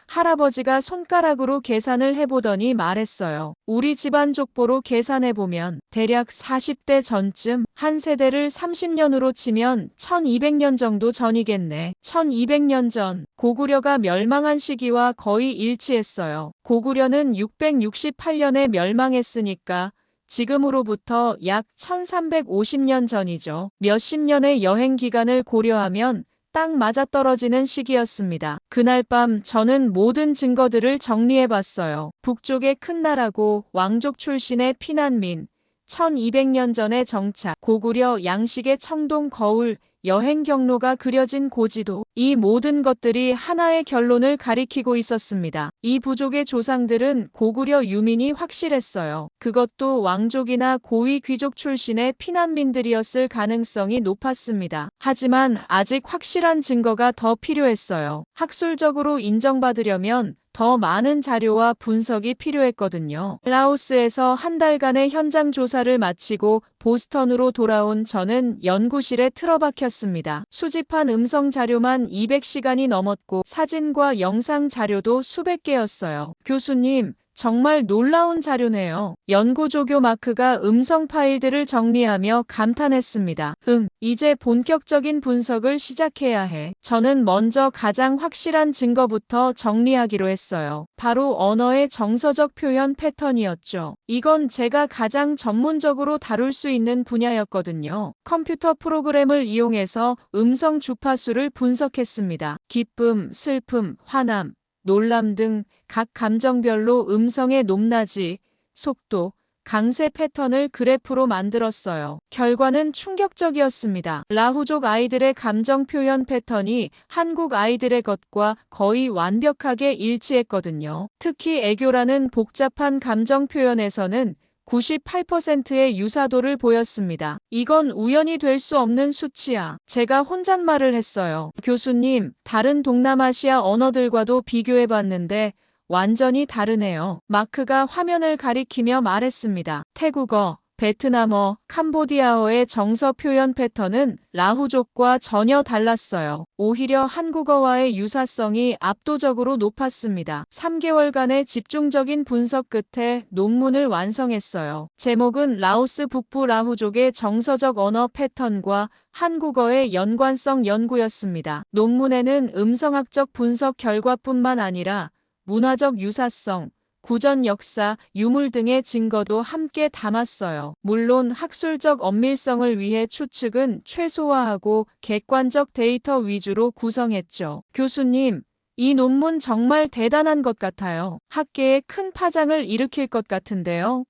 할아버지가 손가락으로 계산을 해보더니 말했어요. 우리 집안 족보로 계산해보면 대략 40대 전쯤, 한 세대를 30년으로 치면 1200년 정도 전이겠네. 1200년 전, 고구려가 멸망한 시기와 거의 일치했어요. 고구려는 668년에 멸망했으니까 지금으로부터 약 1350년 전이죠. 몇십 년의 여행 기간을 고려하면 딱 맞아떨어지는 시기였습니다. 그날 밤 저는 모든 증거들을 정리해봤어요. 북쪽의 큰 나라고 왕족 출신의 피난민, 1200년 전의 정착, 고구려 양식의 청동 거울, 여행 경로가 그려진 고지도, 이 모든 것들이 하나의 결론을 가리키고 있었습니다. 이 부족의 조상들은 고구려 유민이 확실했어요. 그것도 왕족이나 고위 귀족 출신의 피난민들이었을 가능성이 높았습니다. 하지만 아직 확실한 증거가 더 필요했어요. 학술적으로 인정받으려면 더 많은 자료와 분석이 필요했거든요. 라오스에서 한 달간의 현장 조사를 마치고 보스턴으로 돌아온 저는 연구실에 틀어박혔습니다. 수집한 음성 자료만 200시간이 넘었고 사진과 영상 자료도 수백 개였어요. 교수님, 정말 놀라운 자료네요. 연구 조교 마크가 음성 파일들을 정리하며 감탄했습니다. 이제 본격적인 분석을 시작해야 해. 저는 먼저 가장 확실한 증거부터 정리하기로 했어요. 바로 언어의 정서적 표현 패턴이었죠. 이건 제가 가장 전문적으로 다룰 수 있는 분야였거든요. 컴퓨터 프로그램을 이용해서 음성 주파수를 분석했습니다. 기쁨, 슬픔, 화남, 놀람 등 각 감정별로 음성의 높낮이, 속도, 강세 패턴을 그래프로 만들었어요. 결과는 충격적이었습니다. 라후족 아이들의 감정 표현 패턴이 한국 아이들의 것과 거의 완벽하게 일치했거든요. 특히 애교라는 복잡한 감정 표현에서는 98%의 유사도를 보였습니다. 이건 우연이 될 수 없는 수치야. 제가 혼잣말을 했어요. 교수님, 다른 동남아시아 언어들과도 비교해봤는데 완전히 다르네요. 마크가 화면을 가리키며 말했습니다. 태국어, 베트남어, 캄보디아어의 정서 표현 패턴은 라후족과 전혀 달랐어요. 오히려 한국어와의 유사성이 압도적으로 높았습니다. 3개월간의 집중적인 분석 끝에 논문을 완성했어요. 제목은 라오스 북부 라후족의 정서적 언어 패턴과 한국어의 연관성 연구였습니다. 논문에는 음성학적 분석 결과뿐만 아니라 문화적 유사성, 구전 역사, 유물 등의 증거도 함께 담았어요. 물론 학술적 엄밀성을 위해 추측은 최소화하고 객관적 데이터 위주로 구성했죠. 교수님, 이 논문 정말 대단한 것 같아요. 학계에 큰 파장을 일으킬 것 같은데요.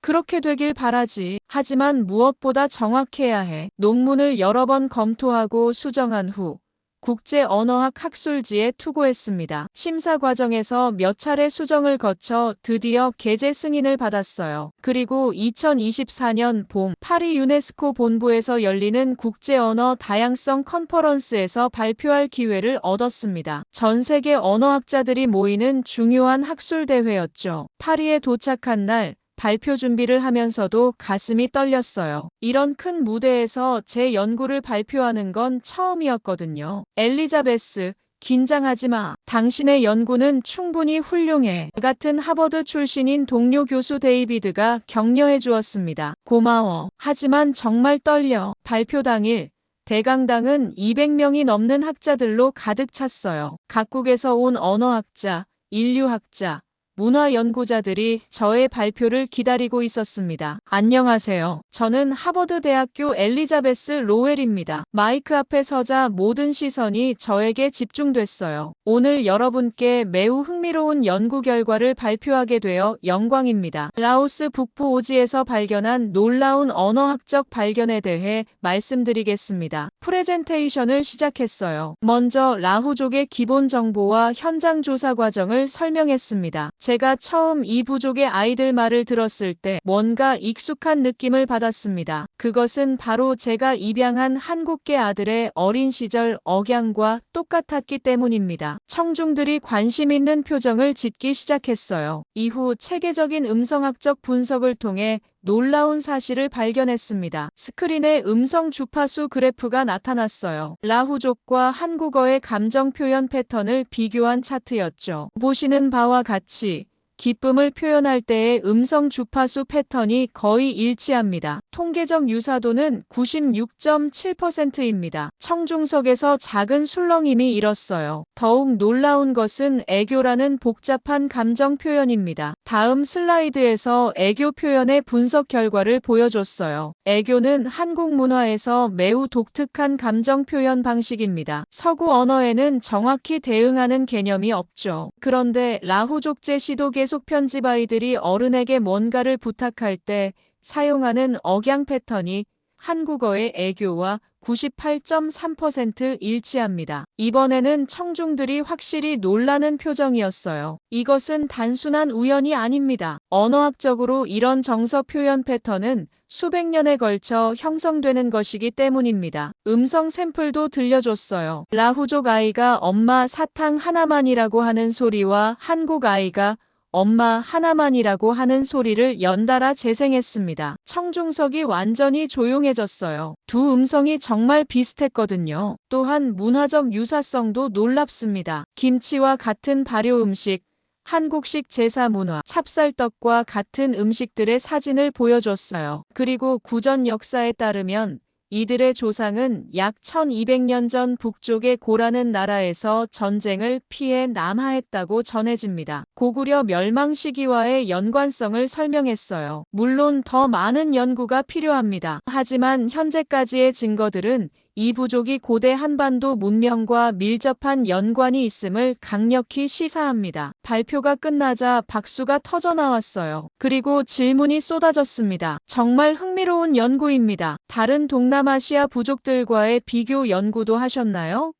그렇게 되길 바라지. 하지만 무엇보다 정확해야 해. 논문을 여러 번 검토하고 수정한 후 국제언어학 학술지에 투고했습니다. 심사 과정에서 몇 차례 수정을 거쳐 드디어 게재 승인을 받았어요. 그리고 2024년 봄 파리 유네스코 본부에서 열리는 국제언어 다양성 컨퍼런스에서 발표할 기회를 얻었습니다. 전 세계 언어학자들이 모이는 중요한 학술대회였죠. 파리에 도착한 날 발표 준비를 하면서도 가슴이 떨렸어요. 이런 큰 무대에서 제 연구를 발표하는 건 처음이었거든요. 엘리자베스, 긴장하지 마. 당신의 연구는 충분히 훌륭해. 같은 하버드 출신인 동료 교수 데이비드가 격려해 주었습니다. 고마워. 하지만 정말 떨려. 발표 당일 대강당은 200명이 넘는 학자들로 가득 찼어요. 각국에서 온 언어학자, 인류학자, 문화 연구자들이 저의 발표를 기다리고 있었습니다. 안녕하세요. 저는 하버드 대학교 엘리자베스 로웰입니다. 마이크 앞에 서자 모든 시선이 저에게 집중됐어요. 오늘 여러분께 매우 흥미로운 연구 결과를 발표하게 되어 영광입니다. 라오스 북부 오지에서 발견한 놀라운 언어학적 발견에 대해 말씀드리겠습니다. 프레젠테이션을 시작했어요. 먼저 라후족의 기본 정보와 현장 조사 과정을 설명했습니다. 제가 처음 이 부족의 아이들 말을 들었을 때 뭔가 익숙한 느낌을 받았습니다. 그것은 바로 제가 입양한 한국계 아들의 어린 시절 억양과 똑같았기 때문입니다. 청중들이 관심 있는 표정을 짓기 시작했어요. 이후 체계적인 음성학적 분석을 통해 놀라운 사실을 발견했습니다. 스크린에 음성 주파수 그래프가 나타났어요. 라후족과 한국어의 감정 표현 패턴을 비교한 차트였죠. 보시는 바와 같이 기쁨을 표현할 때의 음성 주파수 패턴이 거의 일치합니다. 통계적 유사도는 96.7%입니다. 청중석에서 작은 술렁임이 일었어요. 더욱 놀라운 것은 애교라는 복잡한 감정 표현입니다. 다음 슬라이드에서 애교 표현의 분석 결과를 보여줬어요. 애교는 한국 문화에서 매우 독특한 감정 표현 방식입니다. 서구 언어에는 정확히 대응하는 개념이 없죠. 그런데 라후족제 시도 계속 편집 아이들이 어른에게 뭔가를 부탁할 때 사용하는 억양 패턴이 한국어의 애교와 98.3% 일치합니다. 이번에는 청중들이 확실히 놀라는 표정이었어요. 이것은 단순한 우연이 아닙니다. 언어학적으로 이런 정서 표현 패턴은 수백 년에 걸쳐 형성되는 것이기 때문입니다. 음성 샘플도 들려줬어요. 라후족 아이가 엄마 사탕 하나만이라고 하는 소리와 한국 아이가 엄마 하나만이라고 하는 소리를 연달아 재생했습니다. 청중석이 완전히 조용해졌어요. 두 음성이 정말 비슷했거든요. 또한 문화적 유사성도 놀랍습니다. 김치와 같은 발효 음식, 한국식 제사 문화, 찹쌀떡과 같은 음식들의 사진을 보여줬어요. 그리고 구전 역사에 따르면 이들의 조상은 약 1200년 전 북쪽의 고라는 나라에서 전쟁을 피해 남하했다고 전해집니다. 고구려 멸망 시기와의 연관성을 설명했어요. 물론 더 많은 연구가 필요합니다. 하지만 현재까지의 증거들은 이 부족이 고대 한반도 문명과 밀접한 연관이 있음을 강력히 시사합니다. 발표가 끝나자 박수가 터져나왔어요. 그리고 질문이 쏟아졌습니다. 정말 흥미로운 연구입니다. 다른 동남아시아 부족들과의 비교 연구도 하셨나요?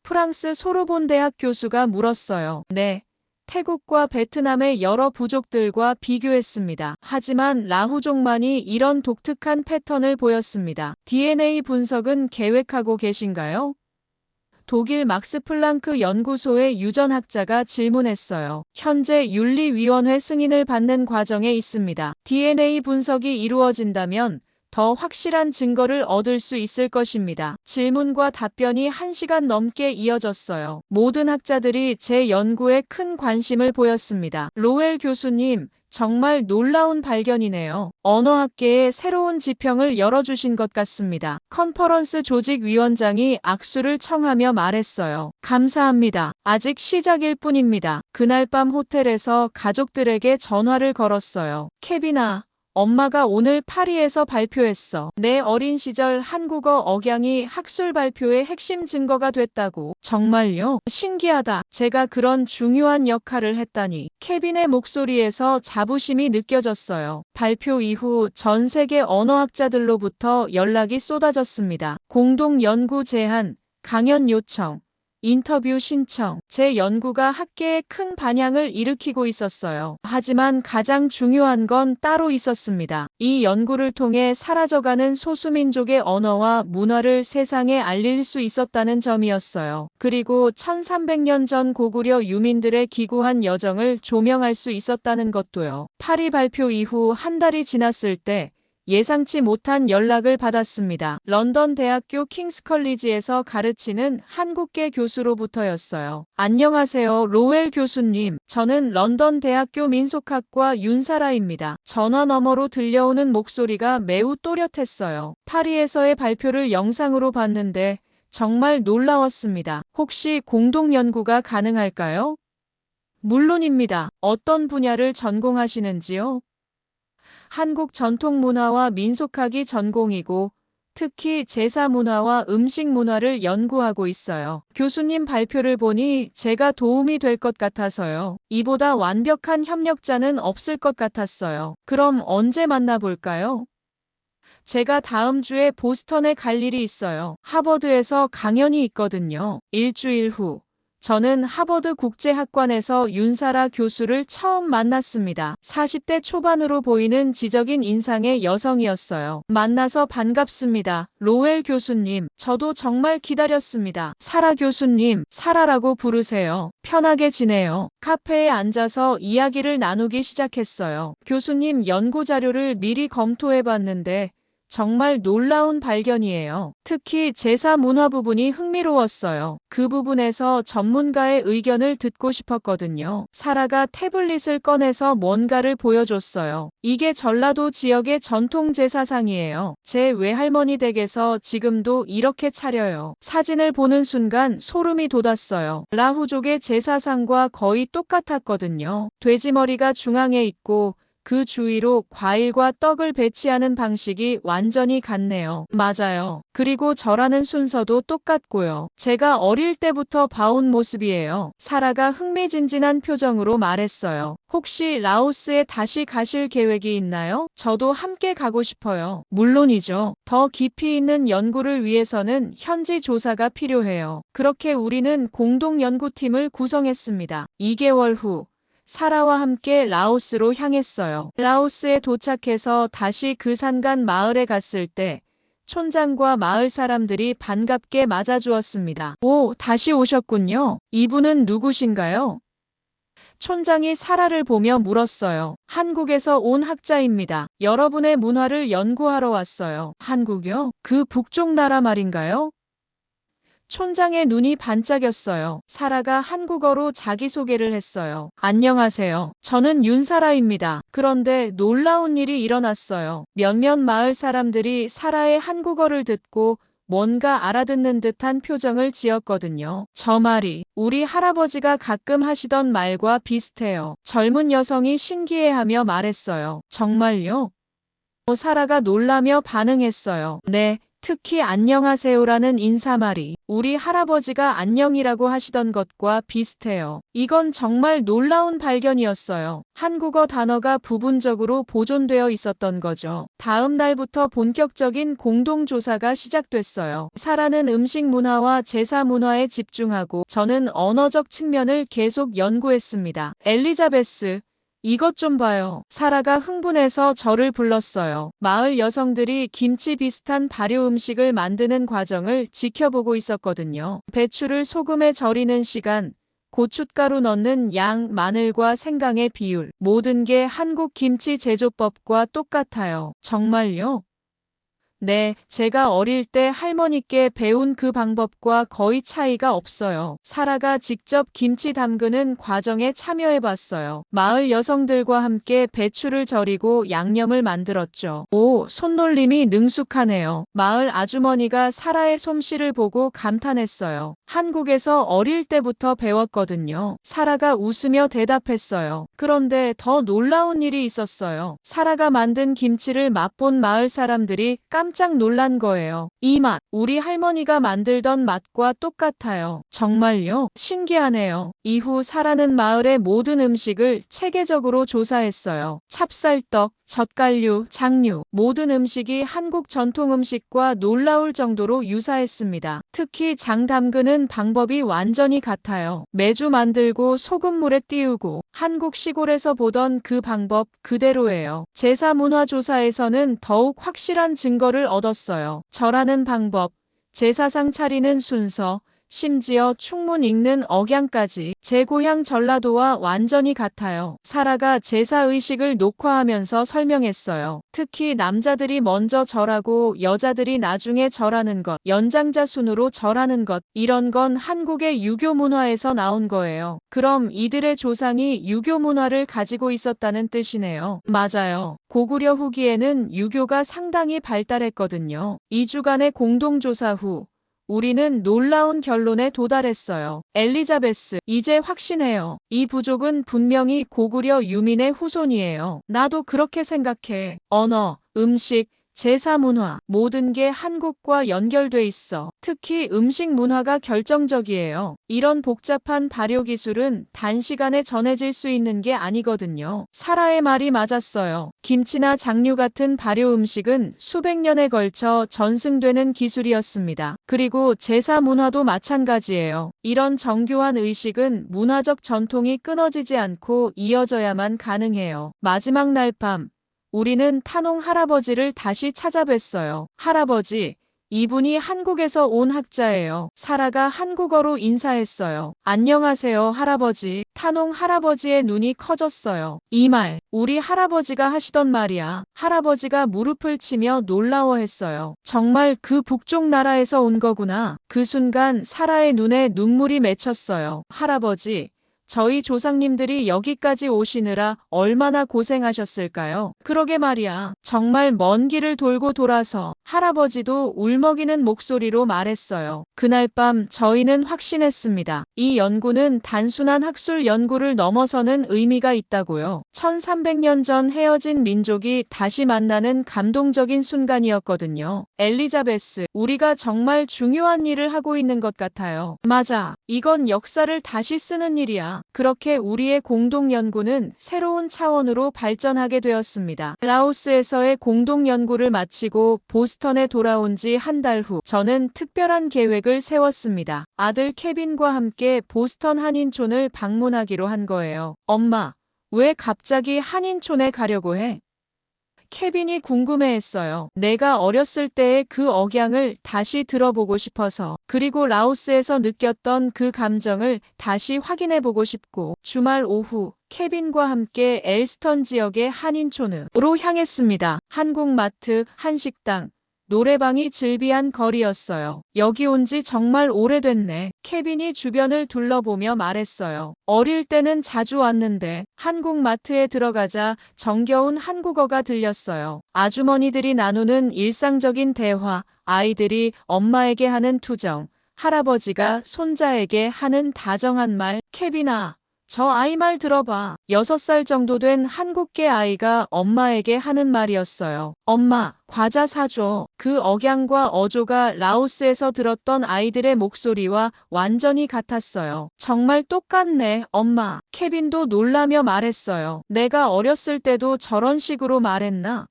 프랑스 소르본 대학 교수가 물었어요. 네. 태국과 베트남의 여러 부족들과 비교했습니다. 하지만 라후족만이 이런 독특한 패턴을 보였습니다. DNA 분석은 계획하고 계신가요? 독일 막스 플랑크 연구소의 유전학자가 질문했어요. 현재 윤리위원회 승인을 받는 과정에 있습니다. DNA 분석이 이루어진다면 더 확실한 증거를 얻을 수 있을 것입니다. 질문과 답변이 1시간 넘게 이어졌어요. 모든 학자들이 제 연구에 큰 관심을 보였습니다. 로웰 교수님, 정말 놀라운 발견이네요. 언어학계에 새로운 지평을 열어주신 것 같습니다. 컨퍼런스 조직위원장이 악수를 청하며 말했어요. 감사합니다. 아직 시작일 뿐입니다. 그날 밤 호텔에서 가족들에게 전화를 걸었어요. 케빈아, 엄마가 오늘 파리에서 발표했어. 내 어린 시절 한국어 억양이 학술 발표의 핵심 증거가 됐다고. 정말요? 신기하다. 제가 그런 중요한 역할을 했다니. 케빈의 목소리에서 자부심이 느껴졌어요. 발표 이후 전 세계 언어학자들로부터 연락이 쏟아졌습니다. 공동 연구 제안, 강연 요청, 인터뷰 신청. 제 연구가 학계에 큰 반향을 일으키고 있었어요. 하지만 가장 중요한 건 따로 있었습니다. 이 연구를 통해 사라져가는 소수민족의 언어와 문화를 세상에 알릴 수 있었다는 점이었어요. 그리고 1300년 전 고구려 유민들의 기구한 여정을 조명할 수 있었다는 것도요. 파리 발표 이후 한 달이 지났을 때 예상치 못한 연락을 받았습니다. 런던 대학교 킹스컬리지에서 가르치는 한국계 교수로부터였어요. 안녕하세요, 로웰 교수님. 저는 런던 대학교 민속학과 윤사라입니다. 전화 너머로 들려오는 목소리가 매우 또렷했어요. 파리에서의 발표를 영상으로 봤는데 정말 놀라웠습니다. 혹시 공동 연구가 가능할까요? 물론입니다. 어떤 분야를 전공하시는지요? 한국 전통 문화와 민속학이 전공이고 특히 제사 문화와 음식 문화를 연구하고 있어요. 교수님 발표를 보니 제가 도움이 될 것 같아서요. 이보다 완벽한 협력자는 없을 것 같았어요. 그럼 언제 만나볼까요? 제가 다음 주에 보스턴에 갈 일이 있어요. 하버드에서 강연이 있거든요. 일주일 후. 저는 하버드 국제학관에서 윤사라 교수를 처음 만났습니다. 40대 초반으로 보이는 지적인 인상의 여성이었어요. 만나서 반갑습니다. 로웰 교수님, 저도 정말 기다렸습니다. 사라 교수님, 사라라고 부르세요. 편하게 지내요. 카페에 앉아서 이야기를 나누기 시작했어요. 교수님 연구 자료를 미리 검토해봤는데 정말 놀라운 발견이에요. 특히 제사 문화 부분이 흥미로웠어요. 그 부분에서 전문가의 의견을 듣고 싶었거든요. 사라가 태블릿을 꺼내서 뭔가를 보여줬어요. 이게 전라도 지역의 전통 제사상이에요. 제 외할머니 댁에서 지금도 이렇게 차려요. 사진을 보는 순간 소름이 돋았어요. 라후족의 제사상과 거의 똑같았거든요. 돼지머리가 중앙에 있고 그 주위로 과일과 떡을 배치하는 방식이 완전히 같네요. 맞아요. 그리고 절하는 순서도 똑같고요. 제가 어릴 때부터 봐온 모습이에요. 사라가 흥미진진한 표정으로 말했어요. 혹시 라오스에 다시 가실 계획이 있나요? 저도 함께 가고 싶어요. 물론이죠. 더 깊이 있는 연구를 위해서는 현지 조사가 필요해요. 그렇게 우리는 공동 연구팀을 구성했습니다. 2개월 후 사라와 함께 라오스로 향했어요. 라오스에 도착해서 다시 그 산간 마을에 갔을 때 촌장과 마을 사람들이 반갑게 맞아주었습니다. 오, 다시 오셨군요. 이분은 누구신가요? 촌장이 사라를 보며 물었어요. 한국에서 온 학자입니다. 여러분의 문화를 연구하러 왔어요. 한국요? 그 북쪽 나라 말인가요? 촌장의 눈이 반짝였어요. 사라가 한국어로 자기소개를 했어요. 안녕하세요. 저는 윤사라입니다. 그런데 놀라운 일이 일어났어요. 몇몇 마을 사람들이 사라의 한국어를 듣고 뭔가 알아듣는 듯한 표정을 지었거든요. 저 말이 우리 할아버지가 가끔 하시던 말과 비슷해요. 젊은 여성이 신기해하며 말했어요. 정말요? 사라가 놀라며 반응했어요. 네. 특히 안녕하세요라는 인사말이 우리 할아버지가 안녕이라고 하시던 것과 비슷해요. 이건 정말 놀라운 발견이었어요. 한국어 단어가 부분적으로 보존되어 있었던 거죠. 다음 날부터 본격적인 공동조사가 시작됐어요. 사라는 음식 문화와 제사 문화에 집중하고 저는 언어적 측면을 계속 연구했습니다. 엘리자베스, 이것 좀 봐요. 사라가 흥분해서 저를 불렀어요. 마을 여성들이 김치 비슷한 발효 음식을 만드는 과정을 지켜보고 있었거든요. 배추를 소금에 절이는 시간, 고춧가루 넣는 양, 마늘과 생강의 비율, 모든 게 한국 김치 제조법과 똑같아요. 정말요? 네, 제가 어릴 때 할머니께 배운 그 방법과 거의 차이가 없어요. 사라가 직접 김치 담그는 과정에 참여해봤어요. 마을 여성들과 함께 배추를 절이고 양념을 만들었죠. 오, 손놀림이 능숙하네요. 마을 아주머니가 사라의 솜씨를 보고 감탄했어요. 한국에서 어릴 때부터 배웠거든요. 사라가 웃으며 대답했어요. 그런데 더 놀라운 일이 있었어요. 사라가 만든 김치를 맛본 마을 사람들이 깜짝 놀란 거예요. 이 맛, 우리 할머니가 만들던 맛과 똑같아요. 정말요? 신기하네요. 이후 사라는 마을의 모든 음식을 체계적으로 조사했어요. 찹쌀떡, 젓갈류, 장류, 모든 음식이 한국 전통 음식과 놀라울 정도로 유사했습니다. 특히 장 담그는 방법이 완전히 같아요. 매주 만들고 소금물에 띄우고 한국 시골에서 보던 그 방법 그대로예요. 제사 문화 조사에서는 더욱 확실한 증거를 얻었어요. 절하는 방법, 제사상 차리는 순서, 심지어 충문 읽는 억양까지 제 고향 전라도와 완전히 같아요. 사라가 제사의식을 녹화하면서 설명했어요. 특히 남자들이 먼저 절하고 여자들이 나중에 절하는 것, 연장자 순으로 절하는 것, 이런 건 한국의 유교 문화에서 나온 거예요. 그럼 이들의 조상이 유교 문화를 가지고 있었다는 뜻이네요. 맞아요. 고구려 후기에는 유교가 상당히 발달했거든요. 2주간의 공동조사 후 우리는 놀라운 결론에 도달했어요. 엘리자베스, 이제 확신해요. 이 부족은 분명히 고구려 유민의 후손이에요. 나도 그렇게 생각해. 언어, 음식, 제사 문화, 모든 게 한국과 연결돼 있어. 특히 음식 문화가 결정적이에요. 이런 복잡한 발효 기술은 단시간에 전해질 수 있는 게 아니거든요. 사라의 말이 맞았어요. 김치나 장류 같은 발효 음식은 수백 년에 걸쳐 전승되는 기술이었습니다. 그리고 제사 문화도 마찬가지예요. 이런 정교한 의식은 문화적 전통이 끊어지지 않고 이어져야만 가능해요. 마지막 날 밤, 우리는 탄홍 할아버지를 다시 찾아뵀어요. 할아버지, 이분이 한국에서 온 학자예요. 사라가 한국어로 인사했어요. 안녕하세요, 할아버지. 탄홍 할아버지의 눈이 커졌어요. 이 말, 우리 할아버지가 하시던 말이야. 할아버지가 무릎을 치며 놀라워했어요. 정말 그 북쪽 나라에서 온 거구나. 그 순간 사라의 눈에 눈물이 맺혔어요. 할아버지, 저희 조상님들이 여기까지 오시느라 얼마나 고생하셨을까요? 그러게 말이야. 정말 먼 길을 돌고 돌아서 할아버지도 울먹이는 목소리로 말했어요. 그날 밤 저희는 확신했습니다. 이 연구는 단순한 학술 연구를 넘어서는 의미가 있다고요. 1300년 전 헤어진 민족이 다시 만나는 감동적인 순간이었거든요. 엘리자베스, 우리가 정말 중요한 일을 하고 있는 것 같아요. 맞아. 이건 역사를 다시 쓰는 일이야. 그렇게 우리의 공동 연구는 새로운 차원으로 발전하게 되었습니다. 라오스에서의 공동 연구를 마치고 보스턴에 돌아온 지 한 달 후, 저는 특별한 계획을 세웠습니다. 아들 케빈과 함께 보스턴 한인촌을 방문하기로 한 거예요. 엄마, 왜 갑자기 한인촌에 가려고 해? 케빈이 궁금해했어요. 내가 어렸을 때의 그 억양을 다시 들어보고 싶어서, 그리고 라오스에서 느꼈던 그 감정을 다시 확인해보고 싶고, 주말 오후 케빈과 함께 엘스턴 지역의 한인촌으로 향했습니다. 한국 마트, 한식당, 노래방이 즐비한 거리였어요. 여기 온 지 정말 오래됐네. 케빈이 주변을 둘러보며 말했어요. 어릴 때는 자주 왔는데 한국 마트에 들어가자 정겨운 한국어가 들렸어요. 아주머니들이 나누는 일상적인 대화, 아이들이 엄마에게 하는 투정, 할아버지가 손자에게 하는 다정한 말. 케빈아, 저 아이 말 들어봐. 6살 정도 된 한국계 아이가 엄마에게 하는 말이었어요. 엄마, 과자 사줘. 그 억양과 어조가 라오스에서 들었던 아이들의 목소리와 완전히 같았어요. 정말 똑같네, 엄마. 케빈도 놀라며 말했어요. 내가 어렸을 때도 저런 식으로 말했나?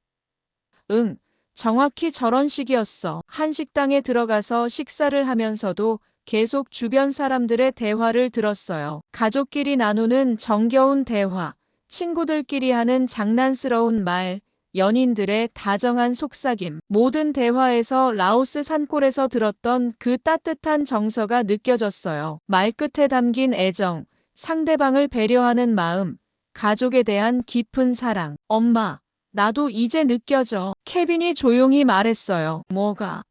응, 정확히 저런 식이었어. 한식당에 들어가서 식사를 하면서도 계속 주변 사람들의 대화를 들었어요. 가족끼리 나누는 정겨운 대화, 친구들끼리 하는 장난스러운 말, 연인들의 다정한 속삭임. 모든 대화에서 라오스 산골에서 들었던 그 따뜻한 정서가 느껴졌어요. 말끝에 담긴 애정, 상대방을 배려하는 마음, 가족에 대한 깊은 사랑. 엄마, 나도 이제 느껴져. 케빈이 조용히 말했어요. 뭐가?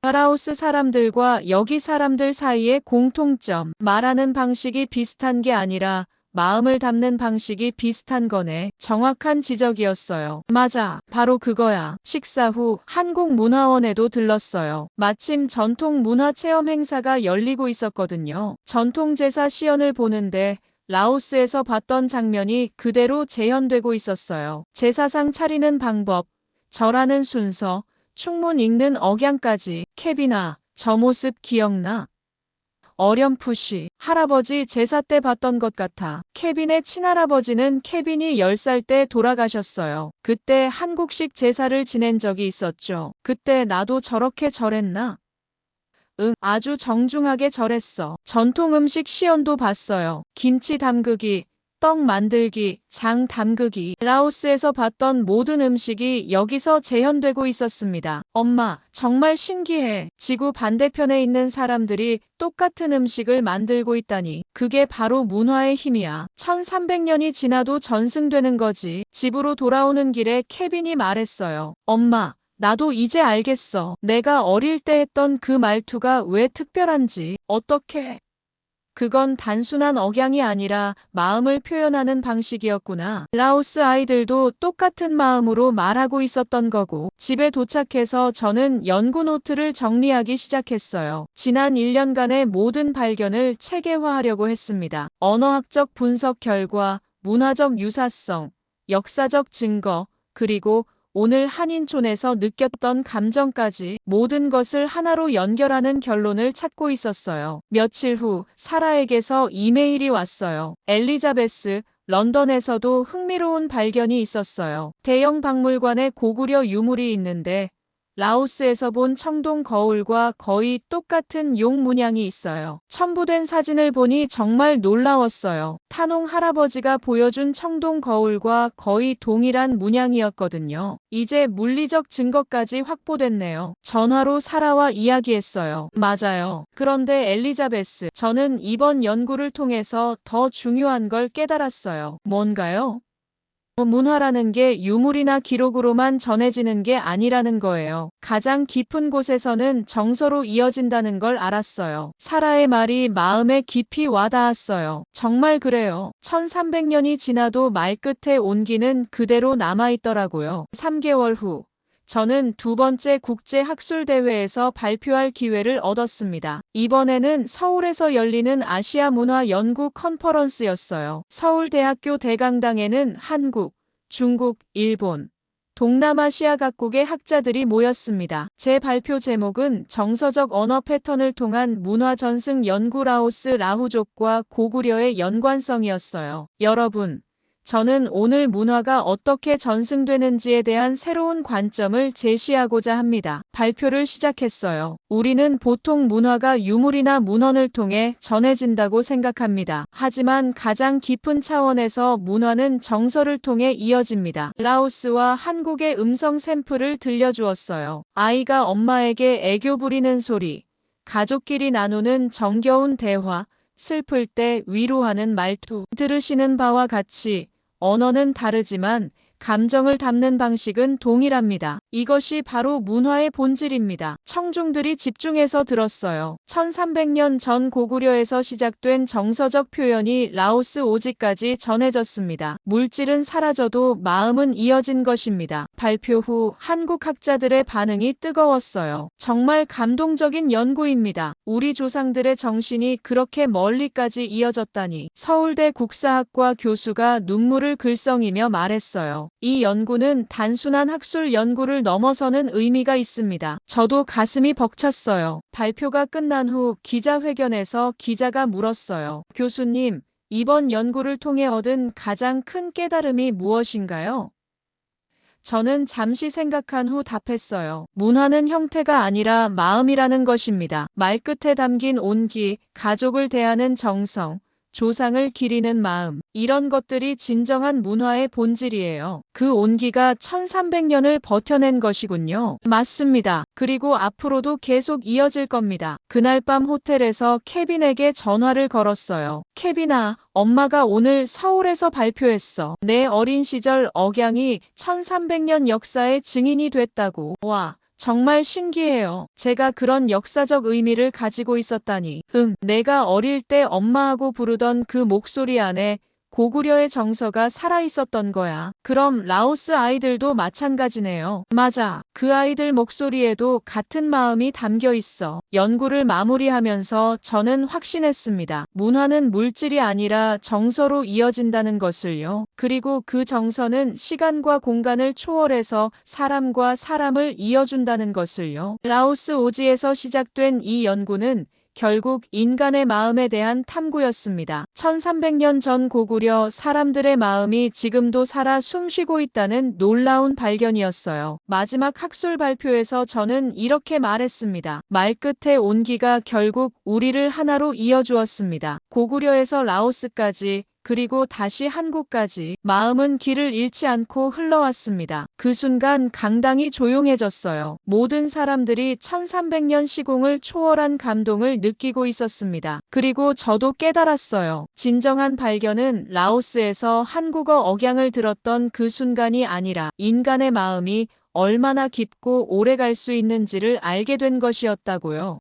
라오스 사람들과 여기 사람들 사이의 공통점, 말하는 방식이 비슷한 게 아니라 마음을 담는 방식이 비슷한 거네. 정확한 지적이었어요. 맞아, 바로 그거야. 식사 후 한국문화원에도 들렀어요. 마침 전통 문화 체험 행사가 열리고 있었거든요. 전통제사 시연을 보는데 라오스에서 봤던 장면이 그대로 재현되고 있었어요. 제사상 차리는 방법, 절하는 순서, 충문 읽는 억양까지. 케빈아, 저 모습 기억나? 어렴풋이 할아버지 제사 때 봤던 것 같아. 케빈의 친할아버지는 케빈이 10살 때 돌아가셨어요. 그때 한국식 제사를 지낸 적이 있었죠. 그때 나도 저렇게 절했나? 응, 아주 정중하게 절했어. 전통 음식 시연도 봤어요. 김치 담그기, 떡 만들기, 장 담그기. 라오스에서 봤던 모든 음식이 여기서 재현되고 있었습니다. 엄마, 정말 신기해. 지구 반대편에 있는 사람들이 똑같은 음식을 만들고 있다니. 그게 바로 문화의 힘이야. 1300년이 지나도 전승되는 거지. 집으로 돌아오는 길에 케빈이 말했어요. 엄마, 나도 이제 알겠어. 내가 어릴 때 했던 그 말투가 왜 특별한지. 어떻게? 그건 단순한 억양이 아니라 마음을 표현하는 방식이었구나. 라오스 아이들도 똑같은 마음으로 말하고 있었던 거고. 집에 도착해서 저는 연구 노트를 정리하기 시작했어요. 지난 1년간의 모든 발견을 체계화하려고 했습니다. 언어학적 분석 결과, 문화적 유사성, 역사적 증거, 그리고 오늘 한인촌에서 느꼈던 감정까지 모든 것을 하나로 연결하는 결론을 찾고 있었어요. 며칠 후 사라에게서 이메일이 왔어요. 엘리자베스, 런던에서도 흥미로운 발견이 있었어요. 대형 박물관에 고구려 유물이 있는데 라오스에서 본 청동 거울과 거의 똑같은 용 문양이 있어요. 첨부된 사진을 보니 정말 놀라웠어요. 탄홍 할아버지가 보여준 청동 거울과 거의 동일한 문양이었거든요. 이제 물리적 증거까지 확보됐네요. 전화로 사라와 이야기했어요. 맞아요. 그런데 엘리자베스, 저는 이번 연구를 통해서 더 중요한 걸 깨달았어요. 뭔가요? 문화라는 게 유물이나 기록으로만 전해지는 게 아니라는 거예요. 가장 깊은 곳에서는 정서로 이어진다는 걸 알았어요. 사라의 말이 마음에 깊이 와닿았어요. 정말 그래요. 1300년이 지나도 말끝의 온기는 그대로 남아있더라고요. 3개월 후 저는 두 번째 국제학술대회에서 발표할 기회를 얻었습니다. 이번에는 서울에서 열리는 아시아 문화 연구 컨퍼런스였어요. 서울대학교 대강당에는 한국, 중국, 일본, 동남아시아 각국의 학자들이 모였습니다. 제 발표 제목은 정서적 언어 패턴을 통한 문화 전승 연구 라오스 라후족과 고구려의 연관성이었어요. 여러분, 저는 오늘 문화가 어떻게 전승되는지에 대한 새로운 관점을 제시하고자 합니다. 발표를 시작했어요. 우리는 보통 문화가 유물이나 문헌을 통해 전해진다고 생각합니다. 하지만 가장 깊은 차원에서 문화는 정서를 통해 이어집니다. 라오스와 한국의 음성 샘플을 들려주었어요. 아이가 엄마에게 애교 부리는 소리, 가족끼리 나누는 정겨운 대화, 슬플 때 위로하는 말투, 들으시는 바와 같이 언어는 다르지만 감정을 담는 방식은 동일합니다. 이것이 바로 문화의 본질입니다. 청중들이 집중해서 들었어요. 1300년 전 고구려에서 시작된 정서적 표현이 라오스 오지까지 전해졌습니다. 물질은 사라져도 마음은 이어진 것입니다. 발표 후 한국 학자들의 반응이 뜨거웠어요. 정말 감동적인 연구입니다. 우리 조상들의 정신이 그렇게 멀리까지 이어졌다니. 서울대 국사학과 교수가 눈물을 글썽이며 말했어요. 이 연구는 단순한 학술 연구를 넘어서는 의미가 있습니다. 저도 가슴이 벅찼어요. 발표가 끝난 후 기자회견에서 기자가 물었어요. 교수님, 이번 연구를 통해 얻은 가장 큰 깨달음이 무엇인가요? 저는 잠시 생각한 후 답했어요. 문화는 형태가 아니라 마음이라는 것입니다. 말끝에 담긴 온기, 가족을 대하는 정성, 조상을 기리는 마음, 이런 것들이 진정한 문화의 본질이에요. 그 온기가 1300년을 버텨낸 것이군요. 맞습니다. 그리고 앞으로도 계속 이어질 겁니다. 그날 밤 호텔에서 케빈에게 전화를 걸었어요. 케빈아, 엄마가 오늘 서울에서 발표했어. 내 어린 시절 억양이 1300년 역사의 증인이 됐다고. 와. 정말 신기해요. 제가 그런 역사적 의미를 가지고 있었다니. 내가 어릴 때 엄마하고 부르던 그 목소리 안에 고구려의 정서가 살아있었던 거야. 그럼 라오스 아이들도 마찬가지네요. 맞아. 그 아이들 목소리에도 같은 마음이 담겨 있어. 연구를 마무리하면서 저는 확신했습니다. 문화는 물질이 아니라 정서로 이어진다는 것을요. 그리고 그 정서는 시간과 공간을 초월해서 사람과 사람을 이어준다는 것을요. 라오스 오지에서 시작된 이 연구는 결국 인간의 마음에 대한 탐구였습니다. 1300년 전 고구려 사람들의 마음이 지금도 살아 숨쉬고 있다는 놀라운 발견이었어요. 마지막 학술 발표에서 저는 이렇게 말했습니다. 말끝의 온기가 결국 우리를 하나로 이어주었습니다. 고구려에서 라오스까지, 그리고 다시 한국까지 마음은 길을 잃지 않고 흘러왔습니다. 그 순간 강당이 조용해졌어요. 모든 사람들이 1300년 시공을 초월한 감동을 느끼고 있었습니다. 그리고 저도 깨달았어요. 진정한 발견은 라오스에서 한국어 억양을 들었던 그 순간이 아니라 인간의 마음이 얼마나 깊고 오래 갈 수 있는지를 알게 된 것이었다고요.